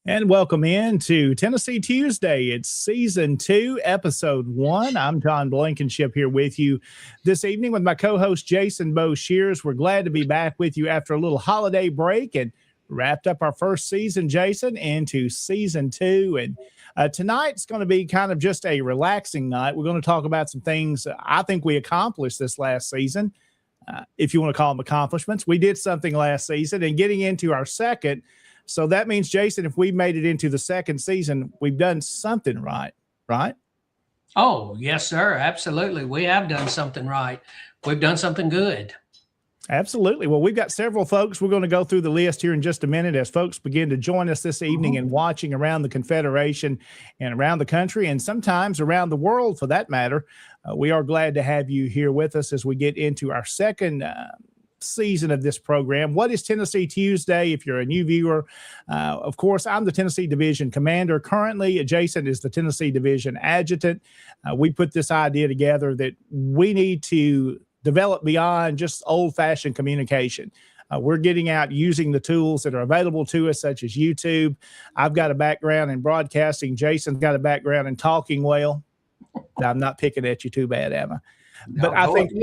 And welcome in to Tennessee Tuesday. It's season 2, episode 1. I'm John Blankenship here with you this evening with my co-host Jason Boshears. We're glad to be back with you after a little holiday break and wrapped up our first season, Jason, into season 2. And tonight's going to be kind of just a relaxing night. We're going to talk about some things I think we accomplished this last season. If you want to call them accomplishments, we did something last season, and getting into our second. So that means, Jason, if we made it into the second season, we've done something right, right? Oh, yes, sir. Absolutely. We have done something right. We've done something good. Absolutely. Well, we've got several folks. We're going to go through the list here in just a minute as folks begin to join us this evening and watching around the Confederation and around the country and sometimes around the world for that matter. We are glad to have you here with us as we get into our second season of this program. What is Tennessee Tuesday? If you're a new viewer, of course, I'm the Tennessee Division Commander. Currently, Jason is the Tennessee Division Adjutant. We put this idea together that we need to develop beyond just old-fashioned communication. We're getting out using the tools that are available to us, such as YouTube. I've got a background in broadcasting. Jason's got a background in talking well. I'm not picking at you too bad, am I? But I think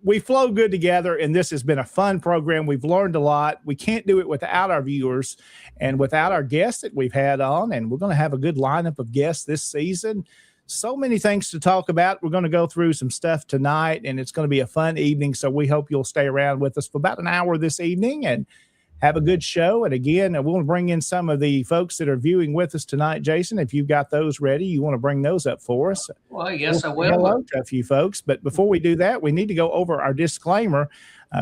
we flow good together, and this has been a fun program. We've learned a lot. We can't do it without our viewers and without our guests that we've had on, and we're going to have a good lineup of guests this season. So many things to talk about. We're going to go through some stuff tonight, and it's going to be a fun evening, so we hope you'll stay around with us for about an hour this evening and have a good show. And again, we'll bring in some of the folks that are viewing with us tonight. Jason, if you've got those ready, you want to bring those up for us. Well, yes, I will. Hello to a few folks. But before we do that, we need to go over our disclaimer.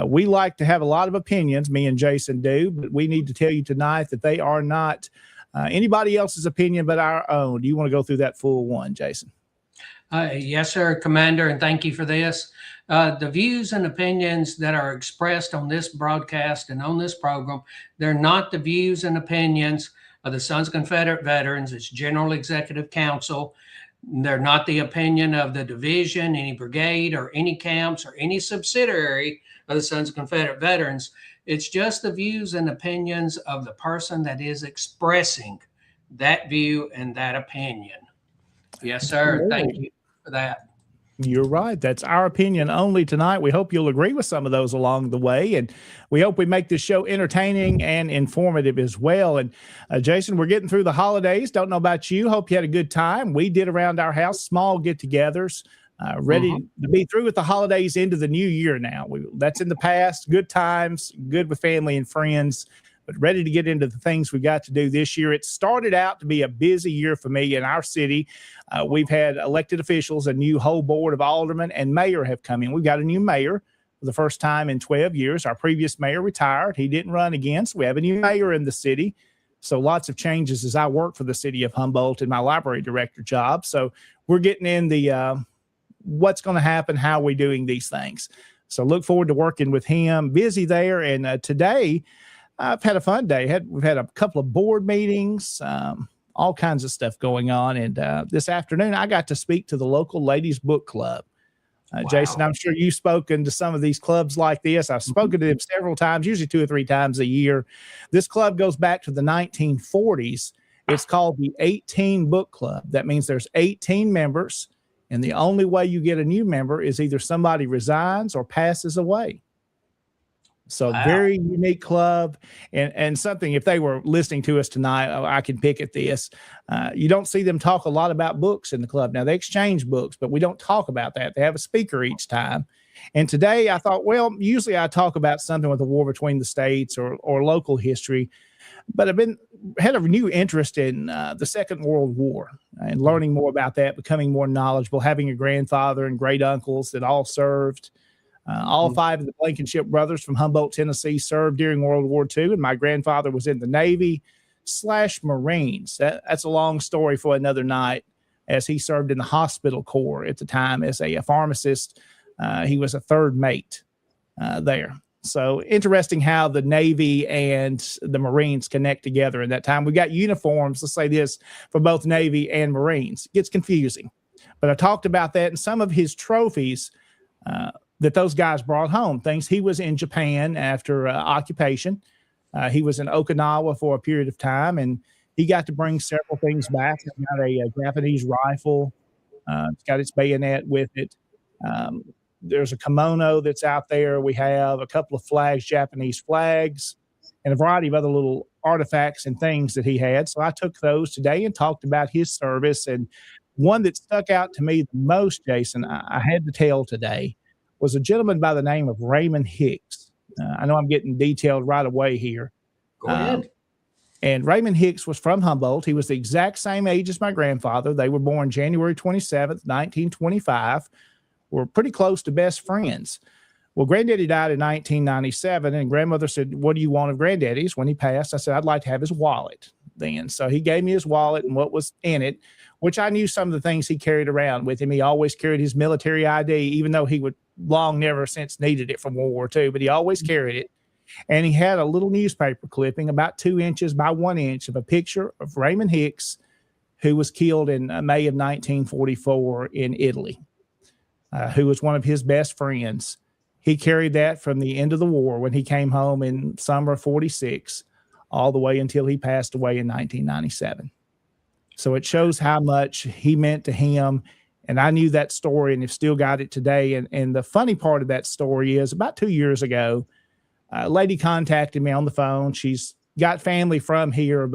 We like to have a lot of opinions, me and Jason do, but we need to tell you tonight that they are not anybody else's opinion but our own. Do you want to go through that full one, Jason? Yes, sir, Commander, and thank you for this. The views and opinions that are expressed on this broadcast and on this program, they're not the views and opinions of the Sons of Confederate Veterans. It's General Executive Council. They're not the opinion of the division, any brigade, or any camps, or any subsidiary of the Sons of Confederate Veterans. It's just the views and opinions of the person that is expressing that view and that opinion. Yes, sir. Thank you for that. You're right. That's our opinion only tonight. We hope you'll agree with some of those along the way. And we hope we make this show entertaining and informative as well. And Jason, we're getting through the holidays. Don't know about you. Hope you had a good time. We did around our house, small get-togethers. ready to be through with the holidays into the new year now. That's in the past, good times, good with family and friends, but ready to get into the things we got to do this year. It started out to be a busy year for me in our city. We've had elected officials, a new whole board of aldermen and mayor have come in. We've got a new mayor for the first time in 12 years. Our previous mayor retired. He didn't run again, so we have a new mayor in the city. So lots of changes as I work for the city of Humboldt in my library director job. So we're getting in the what's going to happen, how are we doing these things. So look forward to working with him. Busy there. And today I've had a fun day. We've had a couple of board meetings, all kinds of stuff going on. And this afternoon I got to speak to the local ladies book club. Wow. Jason, I'm sure you've spoken to some of these clubs like this. I've spoken to them several times, usually 2 or 3 times a year. This club goes back to the 1940s. It's called the 18 Book Club. That means there's 18 members. And the only way you get a new member is either somebody resigns or passes away. So very unique club and something, if they were listening to us tonight, I can pick at this. You don't see them talk a lot about books in the club. Now they exchange books, but we don't talk about that. They have a speaker each time. And today I thought, well, usually I talk about something with the war between the states or local history, but I've had a new interest in the Second World War and learning more about that, becoming more knowledgeable, having a grandfather and great uncles that all served. All 5 of the Blankenship brothers from Humboldt, Tennessee served during World War II, and my grandfather was in the Navy/Marines. That's a long story for another night, as he served in the hospital corps at the time as a pharmacist. He was a 3rd mate there. So interesting how the Navy and the Marines connect together in that time. We got uniforms, let's say this, for both Navy and Marines. It gets confusing. But I talked about that and some of his trophies that those guys brought home, things he was in Japan after occupation. He was in Okinawa for a period of time, and he got to bring several things back. He's got a Japanese rifle. It's got its bayonet with it. There's a kimono that's out there. We have a couple of flags, Japanese flags, and a variety of other little artifacts and things that he had. So I took those today and talked about his service. And one that stuck out to me the most, Jason, I had to tell today, was a gentleman by the name of Raymond Hicks. I know I'm getting detailed right away here. Go ahead. And Raymond Hicks was from Humboldt. He was the exact same age as my grandfather. They were born January 27th, 1925. We're pretty close to best friends. Well, Granddaddy died in 1997, and grandmother said, what do you want of Granddaddy's? When he passed, I said, I'd like to have his wallet then. So he gave me his wallet and what was in it, which I knew some of the things he carried around with him. He always carried his military ID, even though he would long never since needed it from World War II, but he always carried it. And he had a little newspaper clipping about 2 inches by 1 inch of a picture of Raymond Hicks, who was killed in May of 1944 in Italy, who was one of his best friends. He carried that from the end of the war when he came home in summer of 46 all the way until he passed away in 1997. So it shows how much he meant to him. And I knew that story and have still got it today. And the funny part of that story is about 2 years ago, a lady contacted me on the phone. She's got family from here,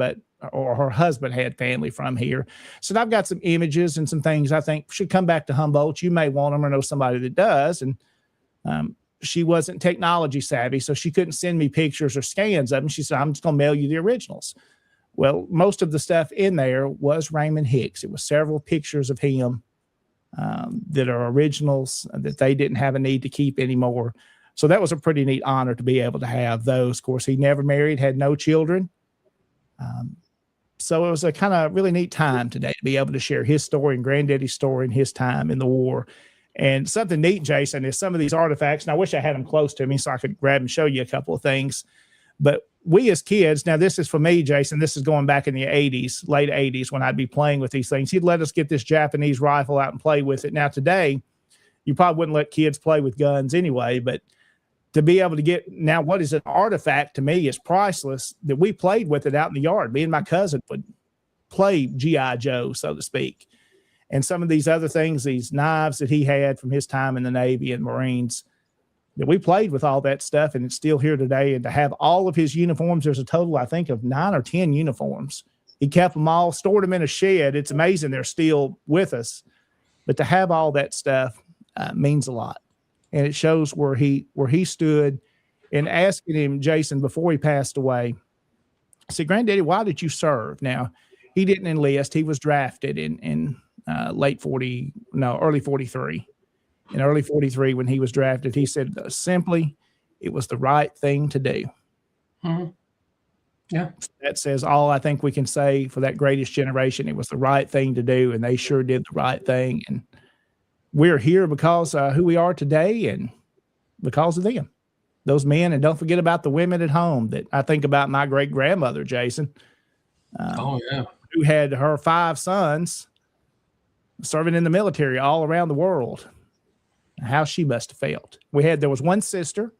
or her husband had family from here. So I've got some images and some things I think should come back to Humboldt. You may want them or know somebody that does. And she wasn't technology savvy, so she couldn't send me pictures or scans of them. She said, I'm just going to mail you the originals. Well, most of the stuff in there was Raymond Hicks. It was several pictures of him that are originals that they didn't have a need to keep anymore. So that was a pretty neat honor to be able to have those. Of course, he never married, had no children. So it was a kind of really neat time today to be able to share his story and Granddaddy's story and his time in the war. And something neat, Jason, is some of these artifacts, and I wish I had them close to me so I could grab and show you a couple of things. But we as kids, now this is for me, Jason, this is going back in the 80s, late 80s, when I'd be playing with these things. He'd let us get this Japanese rifle out and play with it. Now today, you probably wouldn't let kids play with guns anyway, but to be able to get, now what is an artifact to me is priceless, that we played with it out in the yard. Me and my cousin would play G.I. Joe, so to speak. And some of these other things, these knives that he had from his time in the Navy and Marines, that we played with all that stuff, and it's still here today. And to have all of his uniforms, there's a total, I think, of 9 or 10 uniforms. He kept them all, stored them in a shed. It's amazing they're still with us. but to have all that stuff means a lot. And it shows where he stood. And asking him, Jason, before he passed away, I said, Granddaddy, why did you serve? Now, he didn't enlist. He was drafted in early 43. In early 43, when he was drafted, he said, simply, it was the right thing to do. Mm-hmm. Yeah. That says all I think we can say for that greatest generation. It was the right thing to do, and they sure did the right thing. And we're here because who we are today and because of them. Those men, and don't forget about the women at home. That I think about my great grandmother, Jason, who had her 5 sons serving in the military all around the world. How she must have felt. There was one sister.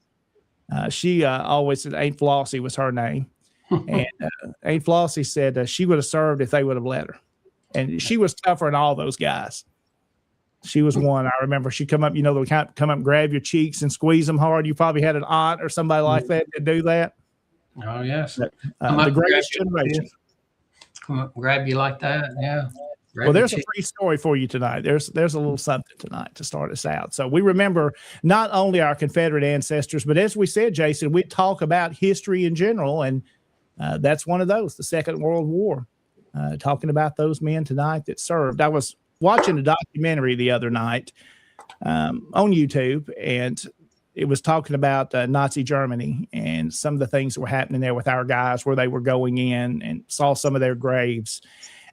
She always said Aunt Flossie was her name, and Aunt Flossie said she would have served if they would have let her. And she was tougher than all those guys. She was one. I remember she'd come up, they would come up and grab your cheeks and squeeze them hard. You probably had an aunt or somebody like that to do that. Oh, yes. The greatest generation. Come up and grab you like that. Yeah. Well, there's a free story for you tonight. There's a little something tonight to start us out. So we remember not only our Confederate ancestors, but as we said, Jason, we talk about history in general. And that's one of those, the Second World War, talking about those men tonight that served. I was watching a documentary the other night on YouTube, and it was talking about Nazi Germany and some of the things that were happening there with our guys, where they were going in, and saw some of their graves.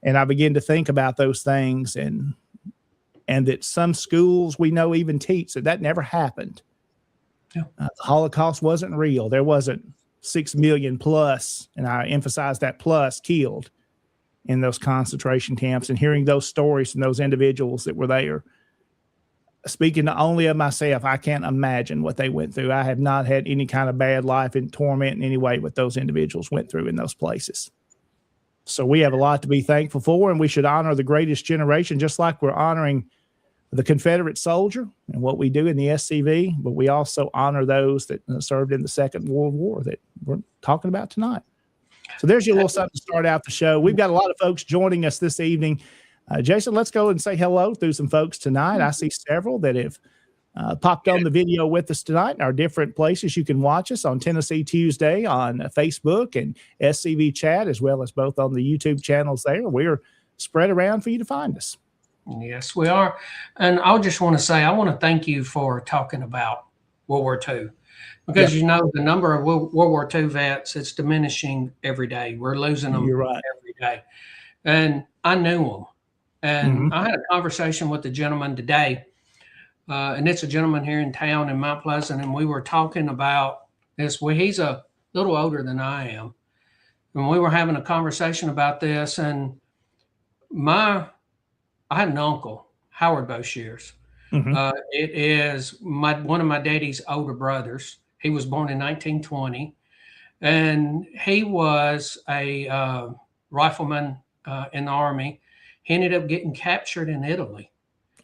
And I began to think about those things, and that some schools we know even teach that never happened. Yeah. The Holocaust wasn't real. There wasn't 6 million plus, and I emphasize that plus, killed in those concentration camps. And hearing those stories from those individuals that were there, speaking only of myself, I can't imagine what they went through. I have not had any kind of bad life and torment in any way what those individuals went through in those places. So we have a lot to be thankful for, and we should honor the greatest generation, just like we're honoring the Confederate soldier and what we do in the SCV, but we also honor those that served in the Second World War that we're talking about tonight. So there's your little something to start out the show. We've got a lot of folks joining us this evening. Jason, let's go and say hello through some folks tonight. I see several that have popped on the video with us tonight in our different places. You can watch us on Tennessee Tuesday on Facebook and SCV Chat, as well as both on the YouTube channels there. We're spread around for you to find us. Yes, we are. And I just want to say, I want to thank you for talking about World War II, because the number of World War II vets, it's diminishing every day. We're losing them every day. And I knew them. And I had a conversation with a gentleman today, and it's a gentleman here in town in Mount Pleasant, and we were talking about this. Well, he's a little older than I am, and we were having a conversation about this. And I had an uncle, Howard Boshears. It is one of my daddy's older brothers. He was born in 1920, and he was a rifleman in the Army. He ended up getting captured in Italy.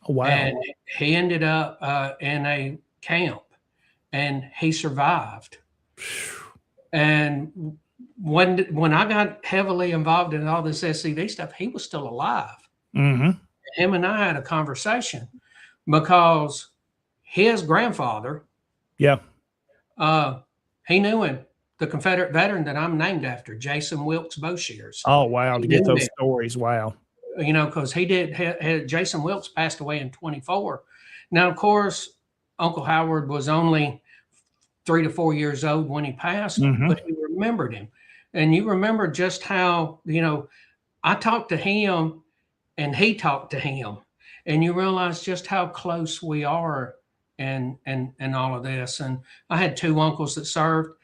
Oh, wow. And he ended up in a camp, and he survived. And when I got heavily involved in all this SCV stuff, he was still alive. Him and I had a conversation because his grandfather, he knew him, the Confederate veteran that I'm named after, Jason Wilkes Boshears. Oh, wow. To get those stories. Wow. Because he did, Jason Wilkes passed away in 24. Now, of course, Uncle Howard was only 3 to 4 years old when he passed, but he remembered him. And you remember just how, I talked to him and he talked to him, and you realize just how close we are and all of this. And I had 2 uncles that served,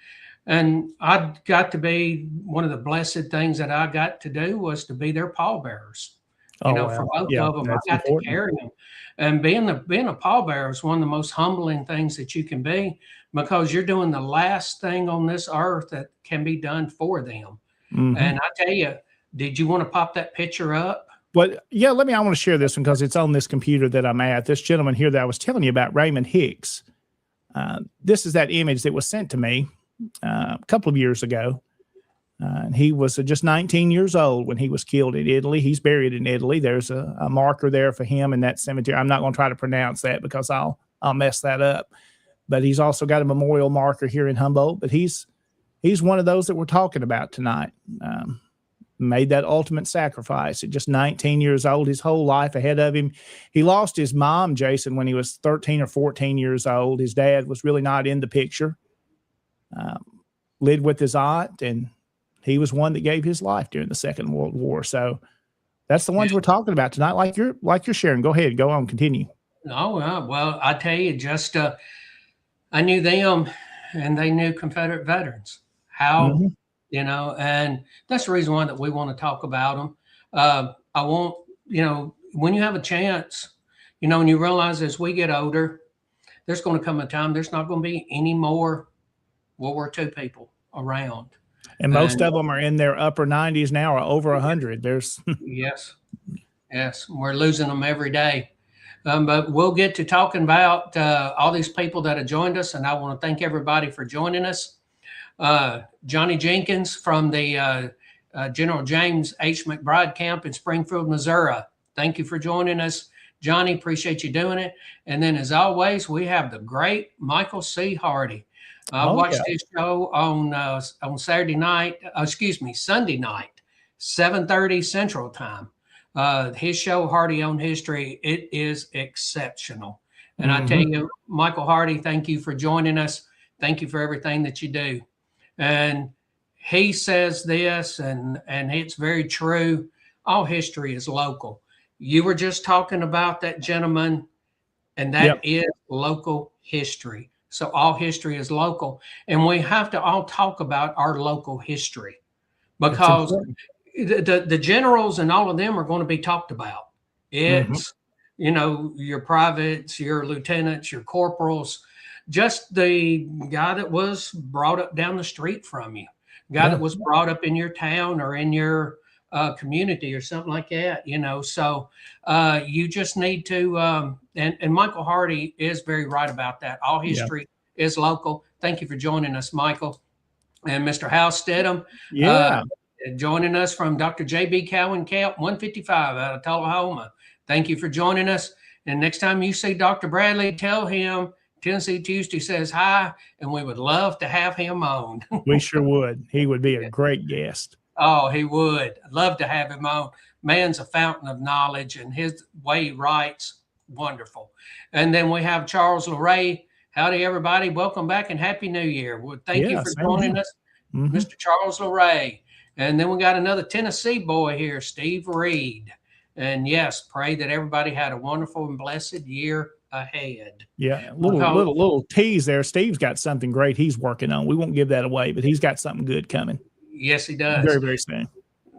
and I got to be, one of the blessed things that I got to do was to be their pallbearers. For both of them, I got to carry them. And being a pallbearer is one of the most humbling things that you can be, because you're doing the last thing on this earth that can be done for them. And I tell you, did you want to pop that picture up? But yeah, I want to share this one because it's on this computer that I'm at. This gentleman here that I was telling you about, Raymond Hicks. This is that image that was sent to me a couple of years ago. And he was just 19 years old when he was killed in Italy. He's buried in Italy. There's a marker there for him in that cemetery. I'm not going to try to pronounce that because I'll mess that up. But he's also got a memorial marker here in Humboldt. But he's one of those that we're talking about tonight. Made that ultimate sacrifice at just 19 years old, his whole life ahead of him. He lost his mom, Jason, when he was 13 or 14 years old. His dad was really not in the picture. Lived with his aunt, and he was one that gave his life during the Second World War. So that's the ones we're talking about tonight. Like you're sharing. Go ahead, go on, continue. Oh, well, I tell you, just I knew them, and they knew Confederate veterans. How, and that's the reason why that we want to talk about them. I want, when you have a chance, and you realize as we get older, there's going to come a time there's not going to be any more World War II people around. And most of them are in their upper 90s now, or over 100. There's yes, we're losing them every day. But we'll get to talking about all these people that have joined us, and I want to thank everybody for joining us. Johnny Jenkins from the General James H. McBride Camp in Springfield, Missouri. Thank you for joining us, Johnny. Appreciate you doing it. And then, as always, we have the great Michael C. Hardy. I watched his show on Sunday night, 7:30 Central Time. His show, Hardy on History, it is exceptional. And I tell you, Michael Hardy, thank you for joining us. Thank you for everything that you do. And he says this, and it's very true. All history is local. You were just talking about that gentleman, and that is local history. So all history is local, and we have to all talk about our local history, because the generals and all of them are going to be talked about. It's, your privates, your lieutenants, your corporals, just the guy that was brought up down the street from you, guy that was brought up in your town or in your community or something like that, so you just need to, and Michael Hardy is very right about that. All history is local. Thank you for joining us, Michael. And Mr. Hal Stedham, joining us from Dr. J.B. Cowan Camp 155 out of Tullahoma. Thank you for joining us. And next time you see Dr. Bradley, tell him Tennessee Tuesday says hi, and we would love to have him on. We sure would. He would be a great guest. Oh, he would. I'd love to have him on. Man's a fountain of knowledge, and his way he writes, wonderful. And then we have Charles LeRae. Howdy, everybody. Welcome back and Happy New Year. Well, thank you for joining us, Mr. Charles LeRae. And then we got another Tennessee boy here, Steve Reed. And yes, pray that everybody had a wonderful and blessed year ahead. Yeah, little tease there. Steve's got something great he's working on. We won't give that away, but he's got something good coming. Yes, he does. Very, very soon.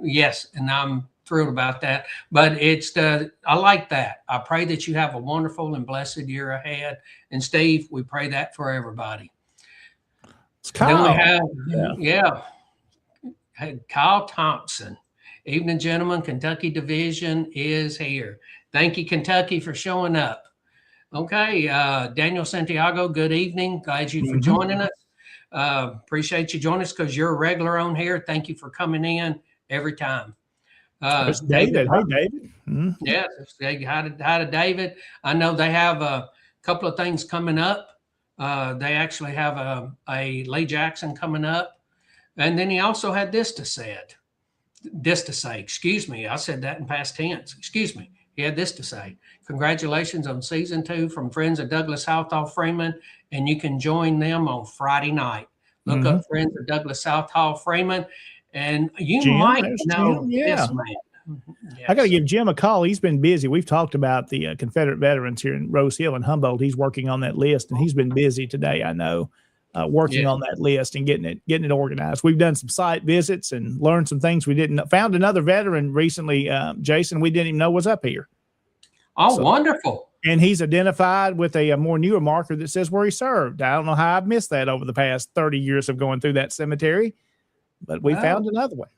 Yes, and I'm thrilled about that. But I like that. I pray that you have a wonderful and blessed year ahead. And Steve, we pray that for everybody. It's Kyle. Then we have, Kyle Thompson. Evening, gentlemen. Kentucky Division is here. Thank you, Kentucky, for showing up. Okay, Daniel Santiago, good evening. Glad you for joining us. Appreciate you joining us because you're a regular on here. Thank you for coming in every time. It's David. Hey, David. Yes, hi to David. I know they have a couple of things coming up. They actually have a Lee Jackson coming up. And then he also had this to say, excuse me. I said that in past tense. Excuse me. He had this to say. Congratulations on season 2 from Friends of Douglas Southall Freeman, and you can join them on Friday night. Look up Friends of Douglas Southall Freeman, and you might know this man. Yes. I got to give Jim a call. He's been busy. We've talked about the Confederate veterans here in Rose Hill and Humboldt. He's working on that list, and he's been busy today, I know, working on that list and getting it organized. We've done some site visits and learned some things we didn't know. Found another veteran recently, Jason, we didn't even know was up here. Oh, so wonderful. And he's identified with a more newer marker that says where he served. I don't know how I've missed that over the past 30 years of going through that cemetery, but we found another one.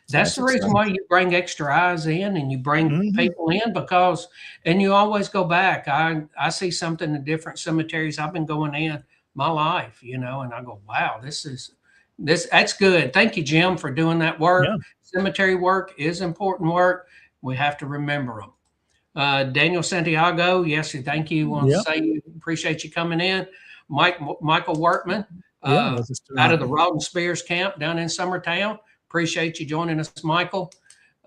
So that's the reason why you bring extra eyes in and you bring people in, because, and you always go back. I see something in different cemeteries. I've been going in my life, and I go, wow, this is, That's good. Thank you, Jim, for doing that work. Yeah. Cemetery work is important work. We have to remember them. Daniel Santiago, yes, thank you. Want to Yeah. say appreciate you coming in. Michael Wortman, Yeah. With us out tonight. of the Rawdon Spears camp down in Summertown. Appreciate you joining us, Michael.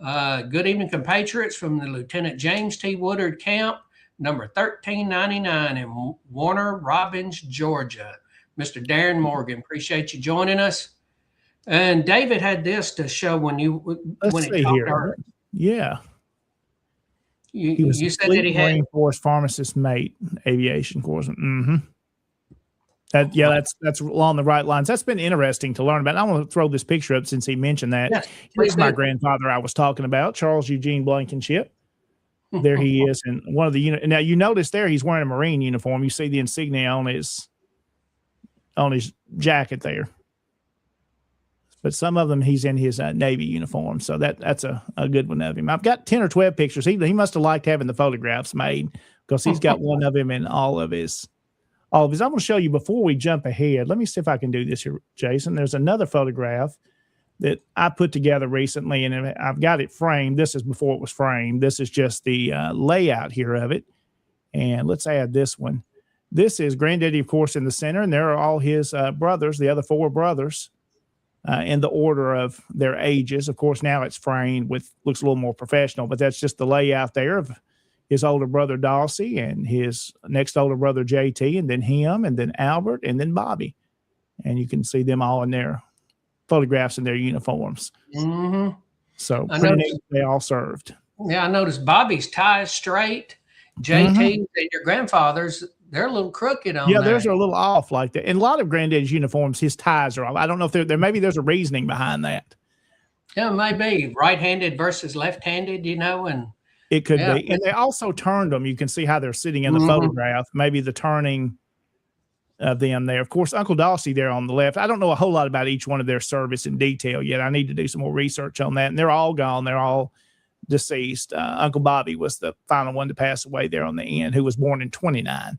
Good evening, compatriots from the Lieutenant James T. Woodard camp, number 1399 in Warner Robins, Georgia. Mr. Darren Morgan, appreciate you joining us. And David had this to show when Let's it see talked here. to her. Yeah. He was You a said that he Fleet had Marine Force pharmacist mate, aviation course. Mm-hmm. That's along the right lines. That's been interesting to learn about. I want to throw this picture up since he mentioned that. Yes, Here's my do. grandfather I was talking about, Charles Eugene Blankenship. There he is, and one of the unit. Now you notice there he's wearing a Marine uniform. You see the insignia on his jacket there. But some of them he's in his Navy uniform, so that's a good one of him. I've got 10 or 12 pictures. He must have liked having the photographs made because he's got one of him in all of his. I'm going to show you before we jump ahead. Let me see if I can do this here, Jason. There's another photograph that I put together recently, and I've got it framed. This is before it was framed. This is just the layout here of it. And let's add this one. This is Granddaddy, of course, in the center, and there are all his brothers, the other 4 brothers, in the order of their ages. Of course, now it's framed with, looks a little more professional, but that's just the layout there of his older brother Dossie and his next older brother JT, and then him, and then Albert, and then Bobby. And you can see them all in their photographs in their uniforms. Mm-hmm. So pretty neat, they all served. Yeah, I noticed Bobby's tie is straight. JT and your grandfather's, they're a little crooked on Yeah, there. theirs are a little off like that. And a lot of Granddaddy's uniforms, his ties are off. I don't know if there maybe there's a reasoning behind that. Yeah, maybe right-handed versus left-handed, and it could be. And they also turned them. You can see how they're sitting in the photograph. Maybe the turning of them there. Of course, Uncle Dossie there on the left. I don't know a whole lot about each one of their service in detail yet. I need to do some more research on that. And they're all gone. They're all deceased. Uncle Bobby was the final one to pass away there on the end, who was born in 29.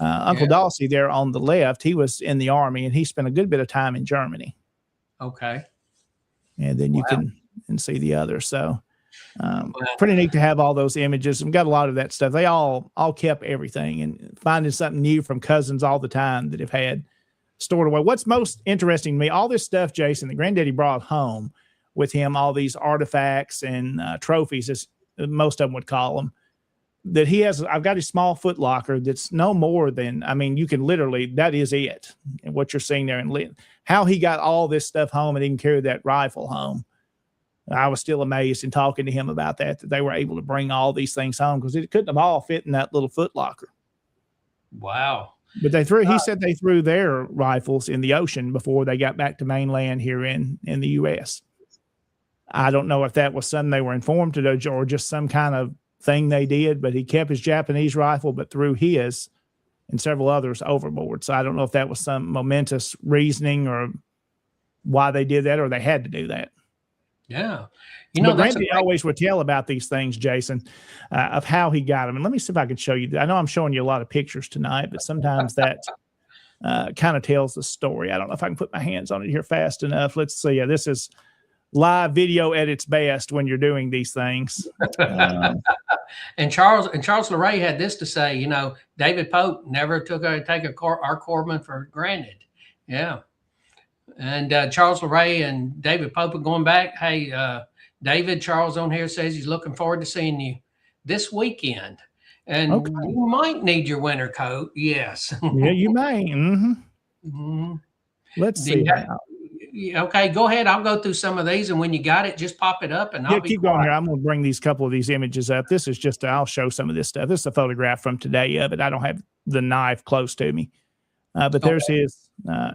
Uncle Dossie there on the left, he was in the Army, and he spent a good bit of time in Germany. Okay. And then you can see the other. So pretty neat to have all those images. We've got a lot of that stuff. They all kept everything, and finding something new from cousins all the time that have had stored away. What's most interesting to me, all this stuff, Jason, that Granddaddy brought home with him, all these artifacts and trophies, as most of them would call them, that he has. I've got his small foot locker that's no more than, I mean, you can literally, that is it. And what you're seeing there, and how he got all this stuff home and even carried that rifle home. I was still amazed in talking to him about that they were able to bring all these things home, because it couldn't have all fit in that little foot locker. Wow. But he said they threw their rifles in the ocean before they got back to mainland here in the U.S. I don't know if that was something they were informed to do or just some kind of thing they did, but he kept his Japanese rifle, but threw his and several others overboard. So I don't know if that was some momentous reasoning or why they did that, or they had to do that. Yeah. But Randy always would tell about these things, Jason, of how he got them. And let me see if I can show you. I know I'm showing you a lot of pictures tonight, but sometimes that kind of tells the story. I don't know if I can put my hands on it here fast enough. Let's see. This is live video at its best when you're doing these things. And Charles LeRae had this to say, David Pope never take our corpsman for granted. Yeah. And Charles LeRae and David Pope are going back. Hey, David, Charles on here says he's looking forward to seeing you this weekend. And you might need your winter coat. Yes. Yeah, you may. Let's see. Okay, go ahead. I'll go through some of these, and when you got it, just pop it up, and I'll keep going here. I'm going to bring these couple of these images up. This is just, I'll show some of this stuff. This is a photograph from today of it. I don't have the knife close to me, but there's his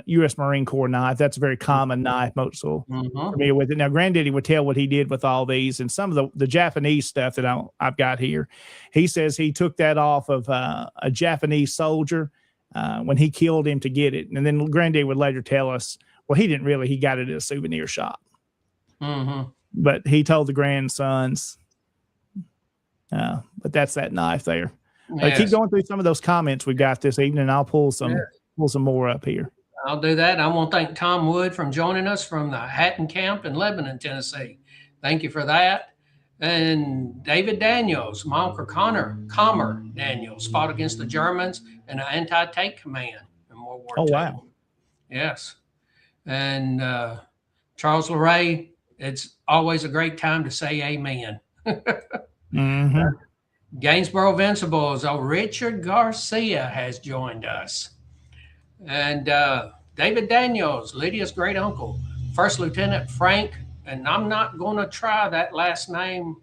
U.S. Marine Corps knife. That's a very common knife. Most people familiar with it. Now, Granddaddy would tell what he did with all these, and some of the Japanese stuff that I've got here. He says he took that off of a Japanese soldier when he killed him to get it, and then Granddaddy would later tell us, well, he didn't really. He got it at a souvenir shop. But he told the grandsons. But that's that knife there. Keep going through some of those comments we got this evening, and I'll pull some more up here. I'll do that. I want to thank Tom Wood from joining us from the Hatton Camp in Lebanon, Tennessee. Thank you for that. And David Daniels, my Uncle Comer Daniels, fought against the Germans in the anti-tank command in World War Oh, II. wow. Yes. And Charles LeRae, it's always a great time to say amen. Mm-hmm. Gainsboro Invincibles, Richard Garcia has joined us. And David Daniels, Lydia's great uncle, First Lieutenant Frank, and I'm not going to try that last name,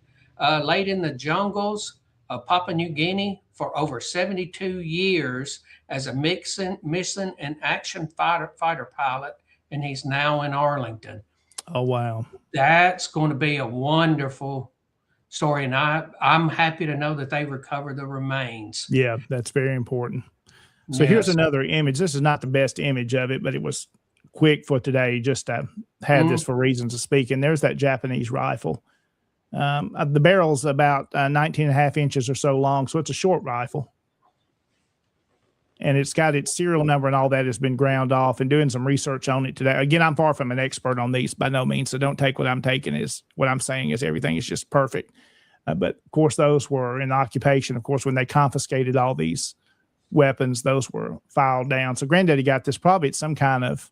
laid in the jungles of Papua New Guinea for over 72 years as a mission and action fighter pilot, and he's now in Arlington. Oh, wow. That's going to be a wonderful story, and I'm happy to know that they recovered the remains. Yeah, that's very important. So here's another image. This is not the best image of it, but it was quick for today. Just had this for reasons of speaking. There's that Japanese rifle. The barrel's about 19 and a half inches or so long, so it's a short rifle. And it's got its serial number and all that has been ground off, and doing some research on it today. Again, I'm far from an expert on these by no means, so don't take what I'm saying is everything is just perfect. But of course, those were in occupation. Of course, when they confiscated all these weapons, those were filed down. So Granddaddy got this probably at some kind of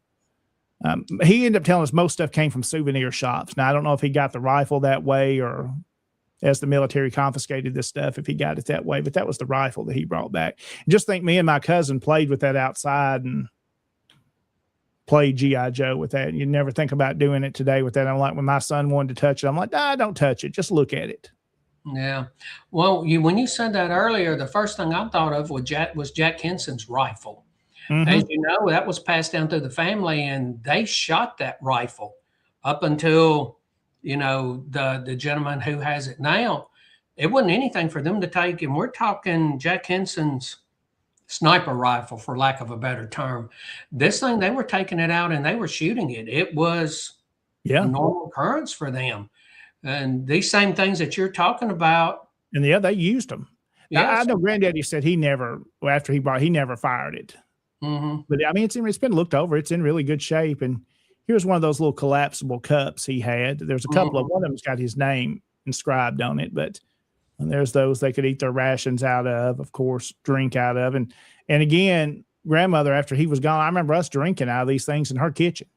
he ended up telling us most stuff came from souvenir shops. Now I don't know if he got the rifle that way, or as the military confiscated this stuff, if he got it that way, but that was the rifle that he brought back. Just think, me and my cousin played with that outside and played G.I. Joe with that. And you never think about doing it today with that. I'm like, when my son wanted to touch it, I'm like, nah, don't touch it, just look at it. Yeah. Well, when you said that earlier, the first thing I thought of was Jack Henson's rifle. Mm-hmm. As you know, that was passed down through the family, and they shot that rifle up until, the gentleman who has it now. It wasn't anything for them to take. And we're talking Jack Henson's sniper rifle, for lack of a better term. This thing, they were taking it out and they were shooting it. It was a normal occurrence for them. And these same things that you're talking about. And they used them. Yes. Now, I know Granddaddy said he never fired it. Mm-hmm. But I mean, it's been looked over. It's in really good shape. And here's one of those little collapsible cups he had. There's a couple of, one of them's got his name inscribed on it, but there's those they could eat their rations out of course, drink out of. And again, grandmother, after he was gone, I remember us drinking out of these things in her kitchen.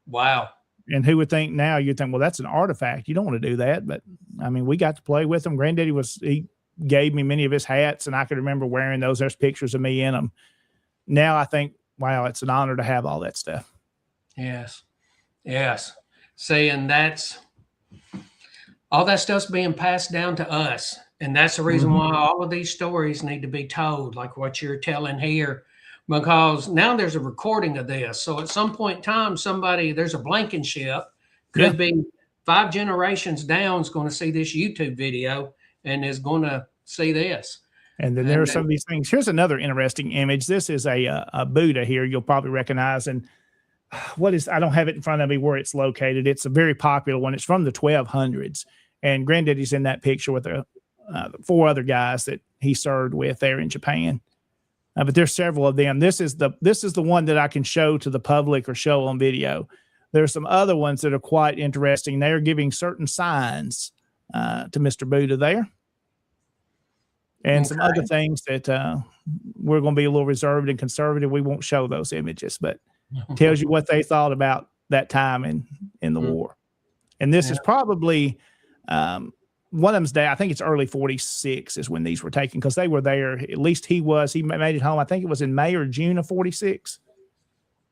Wow. And who would think now, you'd think, well, that's an artifact. You don't want to do that. But I mean, we got to play with them. Granddaddy he gave me many of his hats, and I could remember wearing those. There's pictures of me in them. Now I think, wow, it's an honor to have all that stuff. Yes. Yes. See, and all that stuff's being passed down to us. And that's the reason why all of these stories need to be told, like what you're telling here. Because now there's a recording of this. So at some point in time, there's a Blankenship, could be 5 generations down, is going to see this YouTube video and is going to see this. And then there are some of these things. Here's another interesting image. This is a Buddha here you'll probably recognize. And I don't have it in front of me where it's located. It's a very popular one. It's from the 1200s. And Granddaddy's in that picture with 4 other guys that he served with there in Japan. But there's several of them. This is the one that I can show to the public or show on video. There's some other ones that are quite interesting. They're giving certain signs to Mr. Buddha there. And some other things that we're going to be a little reserved and conservative. We won't show those images, but tells you what they thought about that time in the war. And this is probably one of them's day. I think it's early 46 is when these were taken, because they were there. At least he made it home. I think it was in May or June of 46.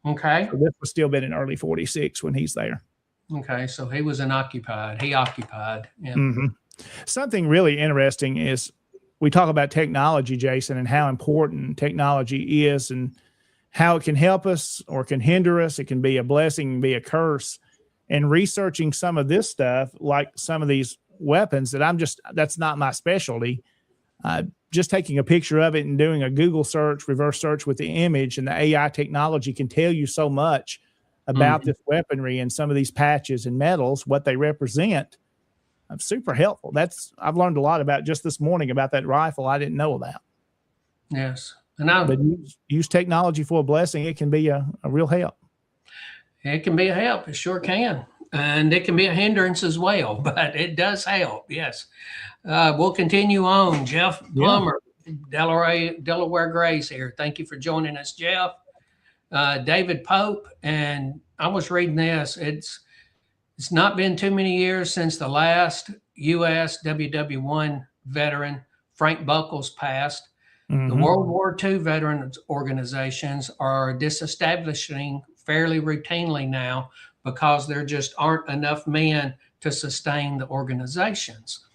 Okay. So this was still been in early 46 when he's there. Okay. So he was occupied. He occupied. Yeah. Mm-hmm. Something really interesting is we talk about technology, Jason, and how important technology is and how it can help us or can hinder us. It can be a blessing, be a curse. And researching some of this stuff, like some of these weapons that's not my specialty. Just taking a picture of it and doing a Google search, reverse search with the image, and the AI technology can tell you so much about this weaponry and some of these patches and metals, what they represent. Super helpful. I've learned a lot about just this morning about that rifle I didn't know about. Yes. But use technology for a blessing. It can be a real help. It can be a help. It sure can. And it can be a hindrance as well, but it does help. Yes. We'll continue on. Jeff Plummer, Delaware Grace here. Thank you for joining us, Jeff. David Pope, and I was reading this. It's not been too many years since the last U.S. WW1 veteran, Frank Buckles, passed. Mm-hmm. The World War II veterans organizations are disestablishing fairly routinely now because there just aren't enough men to sustain the organizations.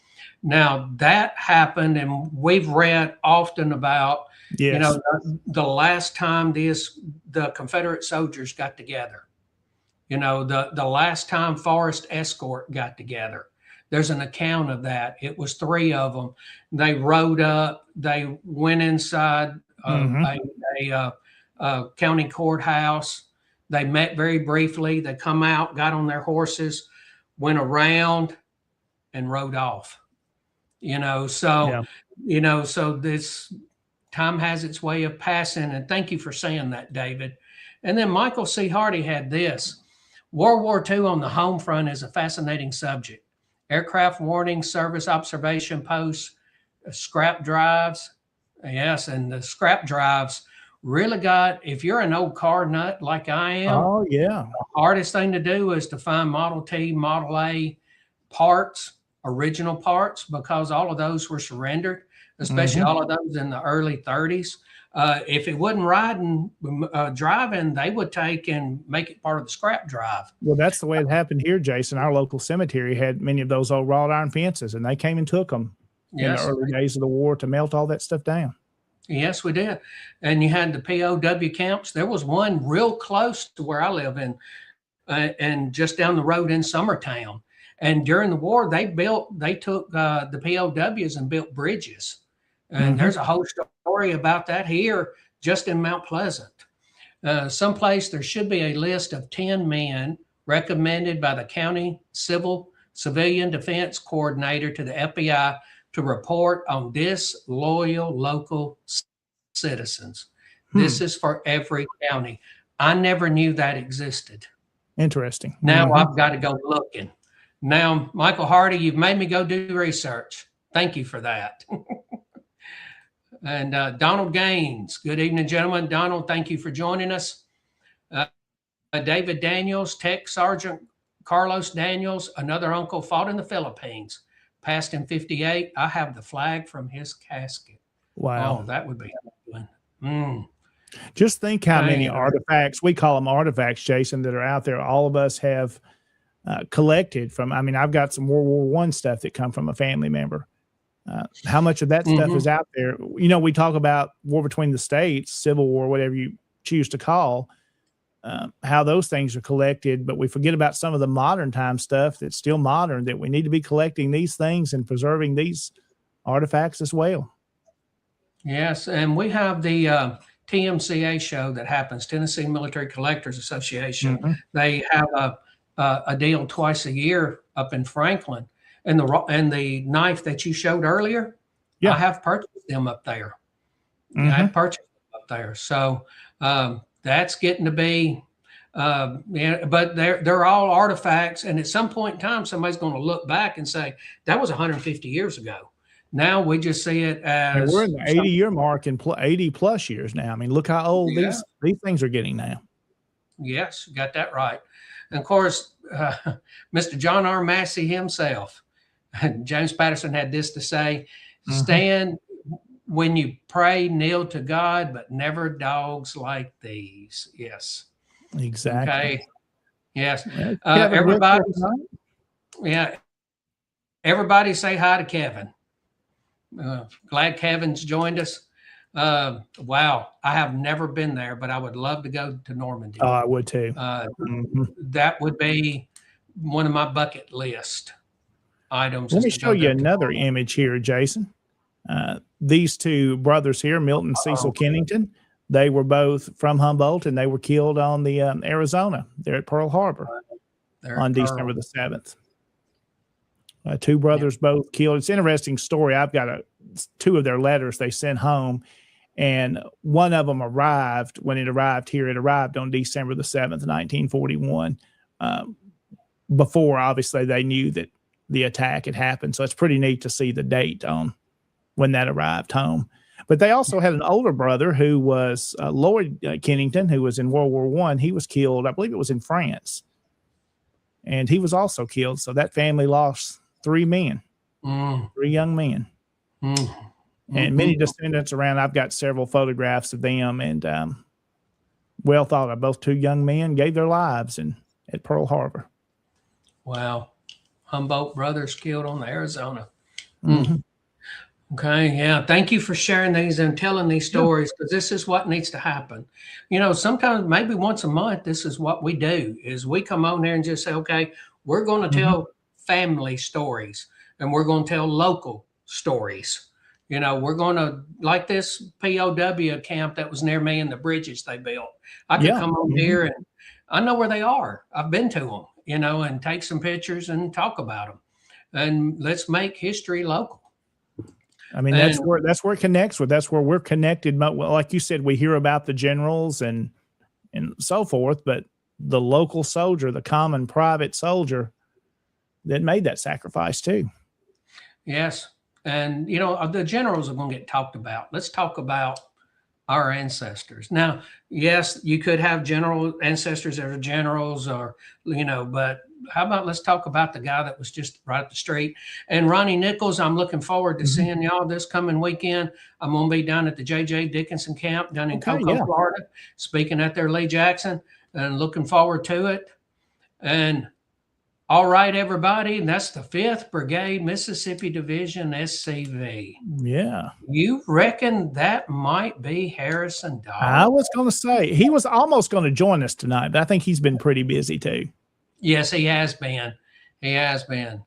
Now, that happened, and we've read often about, the last time the Confederate soldiers got together. The last time Forrest Escort got together. There's an account of that. It was 3 of them. They rode up. They went inside a county courthouse. They met very briefly. They come out, got on their horses, went around, and rode off. So this time has its way of passing. And thank you for saying that, David. And then Michael C. Hardy had this. World War II on the home front is a fascinating subject. Aircraft warning, service observation posts, scrap drives. Yes, and the scrap drives really if you're an old car nut like I am, the hardest thing to do is to find Model T, Model A parts, original parts, because all of those were surrendered, especially all of those in the early 30s. If it wasn't driving, they would take and make it part of the scrap drive. Well, that's the way it happened here, Jason. Our local cemetery had many of those old wrought iron fences, and they came and took them in the early days of the war to melt all that stuff down. Yes, we did. And you had the POW camps. There was one real close to where I live in, and just down the road in Summertown. And during the war, they took the POWs and built bridges. And there's a whole story about that here, just in Mount Pleasant. Someplace there should be a list of 10 men recommended by the county civilian defense coordinator to the FBI to report on disloyal local citizens. This is for every county. I never knew that existed. Interesting. Now I've got to go looking. Now, Michael Hardy, you've made me go do research. Thank you for that. And Donald Gaines, good evening, gentlemen. Donald, thank you for joining us. David Daniels, Tech Sergeant Carlos Daniels, another uncle, fought in the Philippines, passed in 58. I have the flag from his casket. Wow. Oh, that would be good. Just think how many artifacts, we call them artifacts, Jason, that are out there. All of us have collected from. I mean, I've got some World War I stuff that come from a family member. How much of that stuff is out there? We talk about war between the states, Civil War, whatever you choose to call, how those things are collected, but we forget about some of the modern time stuff that's still modern, that we need to be collecting these things and preserving these artifacts as well. Yes, and we have the TMCA show that happens, Tennessee Military Collectors Association. They have a deal twice a year up in Franklin. And the knife that you showed earlier, I have purchased them up there. I have purchased them up there. So that's getting to be, but they're all artifacts. And at some point in time, somebody's going to look back and say, that was 150 years ago. Now we just see it as. And we're in the 80-year mark and 80 plus years now. I mean, look how old these things are getting now. Yes, you got that right. And of course, Mr. John R. Massey himself, James Patterson had this to say: stand when you pray, kneel to God, but never dogs like these. Yes. Exactly. Okay. Yes. Everybody. Yeah. Everybody say hi to Kevin. Glad Kevin's joined us. Wow. I have never been there, but I would love to go to Normandy. Oh, I would too. That would be one of my bucket list items. Let me show you another image here, Jason. These two brothers here, Milton and Cecil Kennington, they were both from Humboldt, and they were killed on the Arizona there at Pearl Harbor on December the 7th. Two brothers both killed. It's an interesting story. I've got two of their letters they sent home, And one of them arrived when it arrived here. It arrived on December the 7th, 1941. Before, obviously, they knew that the attack had happened. So it's pretty neat to see the date on when that arrived home. But they also had an older brother who was Lloyd Kennington, who was in World War I. He was killed, I believe it was in France. And he was also killed. So that family lost 3 men, 3 young men. And many descendants around. I've got several photographs of them, and well thought of. Both 2 young men gave their lives at Pearl Harbor. Wow. Humboldt brothers killed on the Arizona. Okay. Yeah. Thank you for sharing these and telling these stories, because this is what needs to happen. Sometimes maybe once a month, this is what we do is we come on there and just say, okay, we're going to tell family stories, and we're going to tell local stories. We're going to, like this POW camp that was near me and the bridges they built. I could come on here and I know where they are. I've been to them, and take some pictures and talk about them. And let's make history local. I mean, that's where it connects with. That's where we're connected. Well, like you said, we hear about the generals and so forth, but the local soldier, the common private soldier that made that sacrifice too. Yes. And, the generals are going to get talked about. Let's talk about our ancestors. Now, yes, you could have ancestors that are generals but how about let's talk about the guy that was just right up the street. And Ronnie Nichols, I'm looking forward to seeing y'all this coming weekend. I'm going to be down at the J.J. Dickinson camp down in Cocoa, Florida, speaking at their Lee Jackson, and looking forward to it. And all right, everybody, and that's the 5th Brigade, Mississippi Division, SCV. Yeah. You reckon that might be Harrison Dahl? I was going to say, he was almost going to join us tonight, but I think he's been pretty busy too. Yes, he has been. He has been.